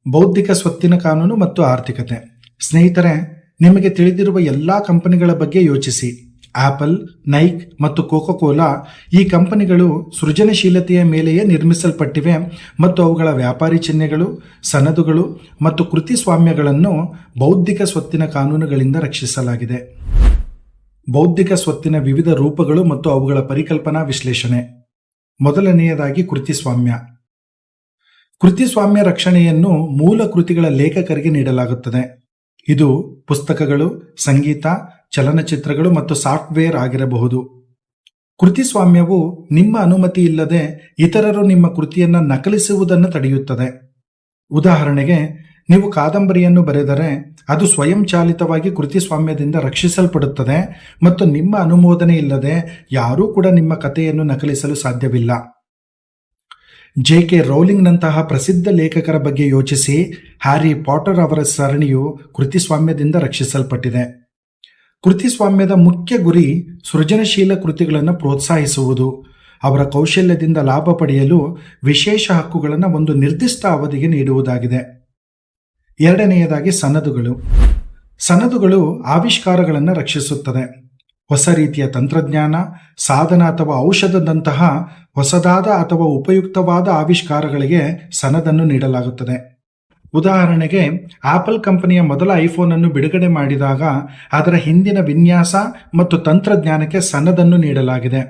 ಬೌದ್ಧಿಕ ಸ್ವತ್ತಿನ ಕಾನೂನು ಮತ್ತು ಆರ್ಥಿಕತೆ. ಸ್ನೇಹಿತರೆ, ನಿಮಗೆ ತಿಳಿದಿರುವ ಎಲ್ಲ ಕಂಪನಿಗಳ ಬಗ್ಗೆ ಯೋಚಿಸಿ. ಆಪಲ್, ನೈಕ್ ಮತ್ತು ಕೋಕಾ-ಕೋಲಾ ಈ ಕಂಪನಿಗಳು ಸೃಜನಶೀಲತೆಯ ಮೇಲೆಯೇ ನಿರ್ಮಿಸಲ್ಪಟ್ಟಿವೆ ಮತ್ತು ಅವುಗಳ ವ್ಯಾಪಾರಿ ಚಿಹ್ನೆಗಳು, ಸನದುಗಳು ಮತ್ತು ಕೃತಿಸ್ವಾಮ್ಯಗಳನ್ನು ಬೌದ್ಧಿಕ ಸ್ವತ್ತಿನ ಕಾನೂನುಗಳಿಂದ ರಕ್ಷಿಸಲಾಗಿದೆ. ಬೌದ್ಧಿಕ ಸ್ವತ್ತಿನ ವಿವಿಧ ರೂಪಗಳು ಮತ್ತು ಅವುಗಳ ಪರಿಕಲ್ಪನಾ ವಿಶ್ಲೇಷಣೆ. ಮೊದಲನೆಯದಾಗಿ ಕೃತಿಸ್ವಾಮ್ಯ. ಕೃತಿಸ್ವಾಮ್ಯ ರಕ್ಷಣೆಯನ್ನು ಮೂಲ ಕೃತಿಗಳ ಲೇಖಕರಿಗೆ ನೀಡಲಾಗುತ್ತದೆ. ಇದು ಪುಸ್ತಕಗಳು, ಸಂಗೀತ, ಚಲನಚಿತ್ರಗಳು ಮತ್ತು ಸಾಫ್ಟ್ವೇರ್ ಆಗಿರಬಹುದು. ಕೃತಿಸ್ವಾಮ್ಯವು ನಿಮ್ಮ ಅನುಮತಿ ಇಲ್ಲದೆ ಇತರರು ನಿಮ್ಮ ಕೃತಿಯನ್ನು ನಕಲಿಸುವುದನ್ನು ತಡೆಯುತ್ತದೆ. ಉದಾಹರಣೆಗೆ, ನೀವು ಕಾದಂಬರಿಯನ್ನು ಬರೆದರೆ ಅದು ಸ್ವಯಂಚಾಲಿತವಾಗಿ ಕೃತಿಸ್ವಾಮ್ಯದಿಂದ ರಕ್ಷಿಸಲ್ಪಡುತ್ತದೆ ಮತ್ತು ನಿಮ್ಮ ಅನುಮೋದನೆ ಇಲ್ಲದೆ ಯಾರೂ ಕೂಡ ನಿಮ್ಮ ಕಥೆಯನ್ನು ನಕಲಿಸಲು ಸಾಧ್ಯವಿಲ್ಲ. ಜೆ.ಕೆ. ರೌಲಿಂಗ್ನಂತಹ ಪ್ರಸಿದ್ಧ ಲೇಖಕರ ಬಗ್ಗೆ ಯೋಚಿಸಿ. ಹ್ಯಾರಿ ಪಾಟರ್ ಅವರ ಸರಣಿಯು ಕೃತಿಸ್ವಾಮ್ಯದಿಂದ ರಕ್ಷಿಸಲ್ಪಟ್ಟಿದೆ. ಕೃತಿಸ್ವಾಮ್ಯದ ಮುಖ್ಯ ಗುರಿ ಸೃಜನಶೀಲ ಕೃತಿಗಳನ್ನು ಪ್ರೋತ್ಸಾಹಿಸುವುದು. ಅವರ ಕೌಶಲ್ಯದಿಂದ ಲಾಭ ಪಡೆಯಲು ವಿಶೇಷ ಹಕ್ಕುಗಳನ್ನು ಒಂದು ನಿರ್ದಿಷ್ಟ ಅವಧಿಗೆ ನೀಡುವುದಾಗಿದೆ. ಎರಡನೆಯದಾಗಿ ಸನದುಗಳು. ಸನದುಗಳು ಆವಿಷ್ಕಾರಗಳನ್ನು ರಕ್ಷಿಸುತ್ತದೆ. ಹೊಸ ರೀತಿಯ ತಂತ್ರಜ್ಞಾನ, ಸಾಧನ ಅಥವಾ ಔಷಧದಂತಹ ಹೊಸದಾದ ಅಥವಾ ಉಪಯುಕ್ತವಾದ ಆವಿಷ್ಕಾರಗಳಿಗೆ ಸನದನ್ನು ನೀಡಲಾಗುತ್ತದೆ. ಉದಾಹರಣೆಗೆ, ಆಪಲ್ ಕಂಪನಿಯ ಮೊದಲ ಐಫೋನ್ ಅನ್ನು ಬಿಡುಗಡೆ ಮಾಡಿದಾಗ ಅದರ ಹಿಂದಿನ ವಿನ್ಯಾಸ ಮತ್ತು ತಂತ್ರಜ್ಞಾನಕ್ಕೆ ಸನದನ್ನು ನೀಡಲಾಗಿದೆ.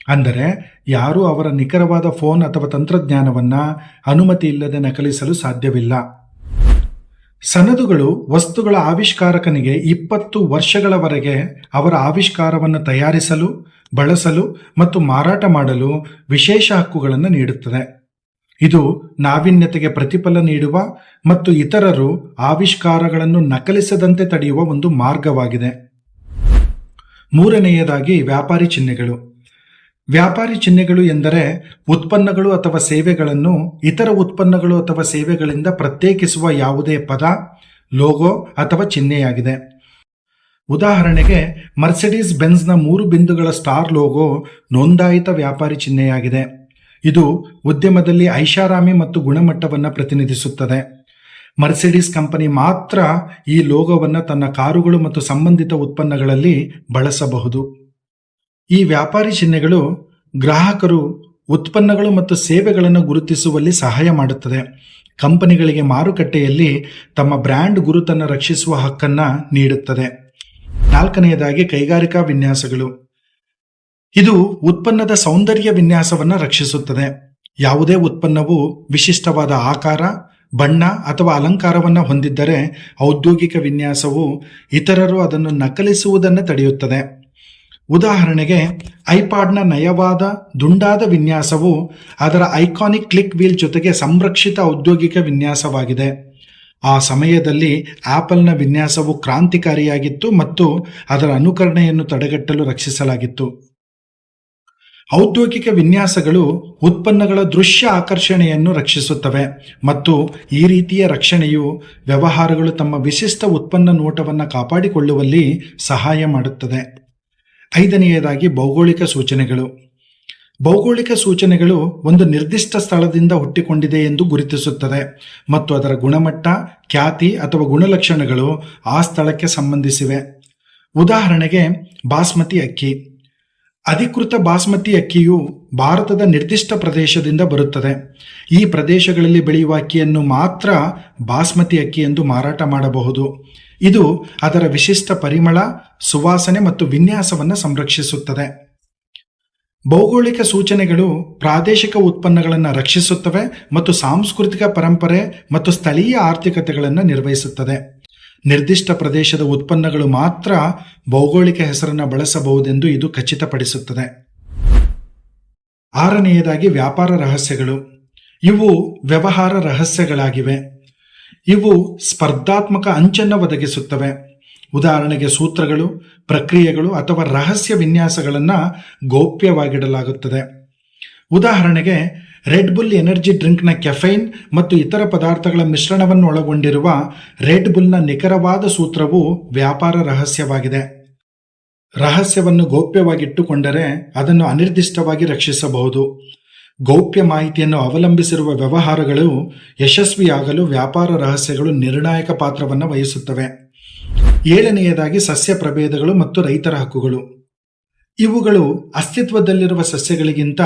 ಅಂದರೆ ಯಾರೂ ಅವರ ನಿಖರವಾದ ಫೋನ್ ಅಥವಾ ತಂತ್ರಜ್ಞಾನವನ್ನು ಅನುಮತಿ ಇಲ್ಲದೆ ನಕಲಿಸಲು ಸಾಧ್ಯವಿಲ್ಲ. ಸನದುಗಳು ವಸ್ತುಗಳ ಆವಿಷ್ಕಾರಕನಿಗೆ 20 ವರ್ಷಗಳವರೆಗೆ ಅವರ ಆವಿಷ್ಕಾರವನ್ನು ತಯಾರಿಸಲು, ಬಳಸಲು ಮತ್ತು ಮಾರಾಟ ಮಾಡಲು ವಿಶೇಷ ಹಕ್ಕುಗಳನ್ನು ನೀಡುತ್ತದೆ. ಇದು ನಾವೀನ್ಯತೆಗೆ ಪ್ರತಿಫಲ ನೀಡುವ ಮತ್ತು ಇತರರು ಆವಿಷ್ಕಾರಗಳನ್ನು ನಕಲಿಸದಂತೆ ತಡೆಯುವ ಒಂದು ಮಾರ್ಗವಾಗಿದೆ. ಮೂರನೆಯದಾಗಿ ವ್ಯಾಪಾರಿ ಚಿಹ್ನೆಗಳು. ವ್ಯಾಪಾರಿ ಚಿಹ್ನೆಗಳು ಎಂದರೆ ಉತ್ಪನ್ನಗಳು ಅಥವಾ ಸೇವೆಗಳನ್ನು ಇತರ ಉತ್ಪನ್ನಗಳು ಅಥವಾ ಸೇವೆಗಳಿಂದ ಪ್ರತ್ಯೇಕಿಸುವ ಯಾವುದೇ ಪದ, ಲೋಗೋ ಅಥವಾ ಚಿಹ್ನೆಯಾಗಿದೆ. ಉದಾಹರಣೆಗೆ ಮರ್ಸಿಡೀಸ್ ಬೆನ್ಸ್ನ 3 ಬಿಂದುಗಳ ಸ್ಟಾರ್ ಲೋಗೋ ನೋಂದಾಯಿತ ವ್ಯಾಪಾರಿ ಚಿಹ್ನೆಯಾಗಿದೆ. ಇದು ಉದ್ಯಮದಲ್ಲಿ ಐಷಾರಾಮಿ ಮತ್ತು ಗುಣಮಟ್ಟವನ್ನು ಪ್ರತಿನಿಧಿಸುತ್ತದೆ. ಮರ್ಸಿಡೀಸ್ ಕಂಪನಿ ಮಾತ್ರ ಈ ಲೋಗೋವನ್ನು ತನ್ನ ಕಾರುಗಳು ಮತ್ತು ಸಂಬಂಧಿತ ಉತ್ಪನ್ನಗಳಲ್ಲಿ ಬಳಸಬಹುದು. ಈ ವ್ಯಾಪಾರಿ ಚಿಹ್ನೆಗಳು ಗ್ರಾಹಕರು ಉತ್ಪನ್ನಗಳು ಮತ್ತು ಸೇವೆಗಳನ್ನು ಗುರುತಿಸುವಲ್ಲಿ ಸಹಾಯ ಮಾಡುತ್ತದೆ. ಕಂಪನಿಗಳಿಗೆ ಮಾರುಕಟ್ಟೆಯಲ್ಲಿ ತಮ್ಮ ಬ್ರ್ಯಾಂಡ್ ಗುರುತನ್ನು ರಕ್ಷಿಸುವ ಹಕ್ಕನ್ನು ನೀಡುತ್ತದೆ. ನಾಲ್ಕನೆಯದಾಗಿ ಕೈಗಾರಿಕಾ ವಿನ್ಯಾಸಗಳು. ಇದು ಉತ್ಪನ್ನದ ಸೌಂದರ್ಯ ವಿನ್ಯಾಸವನ್ನು ರಕ್ಷಿಸುತ್ತದೆ. ಯಾವುದೇ ಉತ್ಪನ್ನವು ವಿಶಿಷ್ಟವಾದ ಆಕಾರ, ಬಣ್ಣ ಅಥವಾ ಅಲಂಕಾರವನ್ನು ಹೊಂದಿದ್ದರೆ ಔದ್ಯೋಗಿಕ ವಿನ್ಯಾಸವು ಇತರರು ಅದನ್ನು ನಕಲಿಸುವುದನ್ನು ತಡೆಯುತ್ತದೆ. ಉದಾಹರಣೆಗೆ ಐಪಾಡ್ನ ನಯವಾದ ದುಂಡಾದ ವಿನ್ಯಾಸವು ಅದರ ಐಕಾನಿಕ್ ಕ್ಲಿಕ್ ವೀಲ್ ಜೊತೆಗೆ ಸಂರಕ್ಷಿತ ಔದ್ಯೋಗಿಕ ವಿನ್ಯಾಸವಾಗಿದೆ. ಆ ಸಮಯದಲ್ಲಿ ಆಪಲ್ನ ವಿನ್ಯಾಸವು ಕ್ರಾಂತಿಕಾರಿಯಾಗಿತ್ತು ಮತ್ತು ಅದರ ಅನುಕರಣೆಯನ್ನು ತಡೆಗಟ್ಟಲು ರಕ್ಷಿಸಲಾಗಿತ್ತು. ಔದ್ಯೋಗಿಕ ವಿನ್ಯಾಸಗಳು ಉತ್ಪನ್ನಗಳ ದೃಶ್ಯ ಆಕರ್ಷಣೆಯನ್ನು ರಕ್ಷಿಸುತ್ತವೆ ಮತ್ತು ಈ ರೀತಿಯ ರಕ್ಷಣೆಯು ವ್ಯವಹಾರಗಳು ತಮ್ಮ ವಿಶಿಷ್ಟ ಉತ್ಪನ್ನ ನೋಟವನ್ನು ಕಾಪಾಡಿಕೊಳ್ಳುವಲ್ಲಿ ಸಹಾಯ ಮಾಡುತ್ತದೆ. ಐದನೆಯದಾಗಿ ಭೌಗೋಳಿಕ ಸೂಚನೆಗಳು. ಭೌಗೋಳಿಕ ಸೂಚನೆಗಳು ಒಂದು ನಿರ್ದಿಷ್ಟ ಸ್ಥಳದಿಂದ ಹುಟ್ಟಿಕೊಂಡಿದೆ ಎಂದು ಗುರುತಿಸುತ್ತದೆ ಮತ್ತು ಅದರ ಗುಣಮಟ್ಟ, ಖ್ಯಾತಿ ಅಥವಾ ಗುಣಲಕ್ಷಣಗಳು ಆ ಸ್ಥಳಕ್ಕೆ ಸಂಬಂಧಿಸಿವೆ. ಉದಾಹರಣೆಗೆ ಬಾಸ್ಮತಿ ಅಕ್ಕಿ. ಅಧಿಕೃತ ಬಾಸ್ಮತಿ ಅಕ್ಕಿಯು ಭಾರತದ ನಿರ್ದಿಷ್ಟ ಪ್ರದೇಶದಿಂದ ಬರುತ್ತದೆ. ಈ ಪ್ರದೇಶಗಳಲ್ಲಿ ಬೆಳೆಯುವ ಅಕ್ಕಿಯನ್ನು ಮಾತ್ರ ಬಾಸ್ಮತಿ ಅಕ್ಕಿ ಎಂದು ಮಾರಾಟ ಮಾಡಬಹುದು. ಇದು ಅದರ ವಿಶಿಷ್ಟ ಪರಿಮಳ, ಸುವಾಸನೆ ಮತ್ತು ವಿನ್ಯಾಸವನ್ನು ಸಂರಕ್ಷಿಸುತ್ತದೆ. ಭೌಗೋಳಿಕ ಸೂಚನೆಗಳು ಪ್ರಾದೇಶಿಕ ಉತ್ಪನ್ನಗಳನ್ನು ರಕ್ಷಿಸುತ್ತವೆ ಮತ್ತು ಸಾಂಸ್ಕೃತಿಕ ಪರಂಪರೆ ಮತ್ತು ಸ್ಥಳೀಯ ಆರ್ಥಿಕತೆಗಳನ್ನು ನಿರ್ವಹಿಸುತ್ತದೆ. ನಿರ್ದಿಷ್ಟ ಪ್ರದೇಶದ ಉತ್ಪನ್ನಗಳು ಮಾತ್ರ ಭೌಗೋಳಿಕ ಹೆಸರನ್ನು ಬಳಸಬಹುದೆಂದು ಇದು ಖಚಿತಪಡಿಸುತ್ತದೆ. ಆರನೆಯದಾಗಿ ವ್ಯಾಪಾರ ರಹಸ್ಯಗಳು. ಇವು ವ್ಯವಹಾರ ರಹಸ್ಯಗಳಾಗಿವೆ. ಇವು ಸ್ಪರ್ಧಾತ್ಮಕ ಅಂಚನ್ನು ಒದಗಿಸುತ್ತವೆ. ಉದಾಹರಣೆಗೆ ಸೂತ್ರಗಳು, ಪ್ರಕ್ರಿಯೆಗಳು ಅಥವಾ ರಹಸ್ಯ ವಿನ್ಯಾಸಗಳನ್ನು ಗೌಪ್ಯವಾಗಿಡಲಾಗುತ್ತದೆ. ಉದಾಹರಣೆಗೆ ರೆಡ್ ಬುಲ್ ಎನರ್ಜಿ ಡ್ರಿಂಕ್ನ ಕೆಫೈನ್ ಮತ್ತು ಇತರ ಪದಾರ್ಥಗಳ ಮಿಶ್ರಣವನ್ನು ಒಳಗೊಂಡಿರುವ ರೆಡ್ ಬುಲ್ನ ನಿಖರವಾದ ಸೂತ್ರವು ವ್ಯಾಪಾರ ರಹಸ್ಯವಾಗಿದೆ. ರಹಸ್ಯವನ್ನು ಗೌಪ್ಯವಾಗಿಟ್ಟುಕೊಂಡರೆ ಅದನ್ನು ಅನಿರ್ದಿಷ್ಟವಾಗಿ ರಕ್ಷಿಸಬಹುದು. ಗೌಪ್ಯ ಮಾಹಿತಿಯನ್ನು ಅವಲಂಬಿಸಿರುವ ವ್ಯವಹಾರಗಳು ಯಶಸ್ವಿಯಾಗಲು ವ್ಯಾಪಾರ ರಹಸ್ಯಗಳು ನಿರ್ಣಾಯಕ ಪಾತ್ರವನ್ನು ವಹಿಸುತ್ತವೆ. ಏಳನೆಯದಾಗಿ ಸಸ್ಯ ಪ್ರಭೇದಗಳು ಮತ್ತು ರೈತರ ಹಕ್ಕುಗಳು. ಇವುಗಳು ಅಸ್ತಿತ್ವದಲ್ಲಿರುವ ಸಸ್ಯಗಳಿಗಿಂತ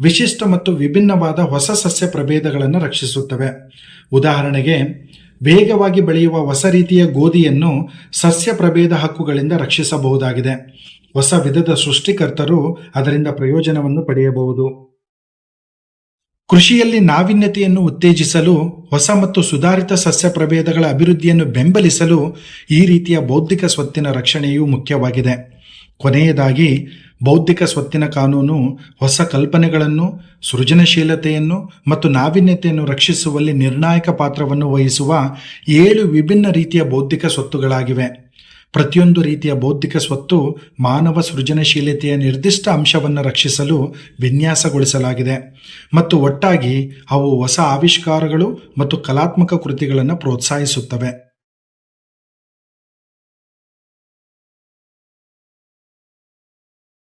ವಿಶಿಷ್ಟ ಮತ್ತು ವಿಭಿನ್ನವಾದ ಹೊಸ ಸಸ್ಯ ಪ್ರಭೇದಗಳನ್ನು ರಕ್ಷಿಸುತ್ತವೆ. ಉದಾಹರಣೆಗೆ ವೇಗವಾಗಿ ಬೆಳೆಯುವ ಹೊಸ ರೀತಿಯ ಗೋಧಿಯನ್ನು ಸಸ್ಯ ಪ್ರಭೇದ ಹಕ್ಕುಗಳಿಂದ ರಕ್ಷಿಸಬಹುದಾಗಿದೆ. ಹೊಸ ವಿಧದ ಸೃಷ್ಟಿಕರ್ತರು ಅದರಿಂದ ಪ್ರಯೋಜನವನ್ನು ಪಡೆಯಬಹುದು. ಕೃಷಿಯಲ್ಲಿ ನಾವೀನ್ಯತೆಯನ್ನು ಉತ್ತೇಜಿಸಲು ಹೊಸ ಮತ್ತು ಸುಧಾರಿತ ಸಸ್ಯ ಪ್ರಭೇದಗಳ ಅಭಿವೃದ್ಧಿಯನ್ನು ಬೆಂಬಲಿಸಲು ಈ ರೀತಿಯ ಬೌದ್ಧಿಕ ಸ್ವತ್ತಿನ ರಕ್ಷಣೆಯು ಮುಖ್ಯವಾಗಿದೆ. ಕೊನೆಯದಾಗಿ ಬೌದ್ಧಿಕ ಸ್ವತ್ತಿನ ಕಾನೂನು ಹೊಸ ಕಲ್ಪನೆಗಳನ್ನು, ಸೃಜನಶೀಲತೆಯನ್ನು ಮತ್ತು ನಾವೀನ್ಯತೆಯನ್ನು ರಕ್ಷಿಸುವಲ್ಲಿ ನಿರ್ಣಾಯಕ ಪಾತ್ರವನ್ನು ವಹಿಸುವ 7 ವಿಭಿನ್ನ ರೀತಿಯ ಬೌದ್ಧಿಕ ಸ್ವತ್ತುಗಳಾಗಿವೆ. ಪ್ರತಿಯೊಂದು ರೀತಿಯ ಬೌದ್ಧಿಕ ಸ್ವತ್ತು ಮಾನವ ಸೃಜನಶೀಲತೆಯ ನಿರ್ದಿಷ್ಟ ಅಂಶವನ್ನು ರಕ್ಷಿಸಲು ವಿನ್ಯಾಸಗೊಳಿಸಲಾಗಿದೆ ಮತ್ತು ಒಟ್ಟಾಗಿ ಅವು ಹೊಸ ಆವಿಷ್ಕಾರಗಳು ಮತ್ತು ಕಲಾತ್ಮಕ ಕೃತಿಗಳನ್ನು ಪ್ರೋತ್ಸಾಹಿಸುತ್ತವೆ.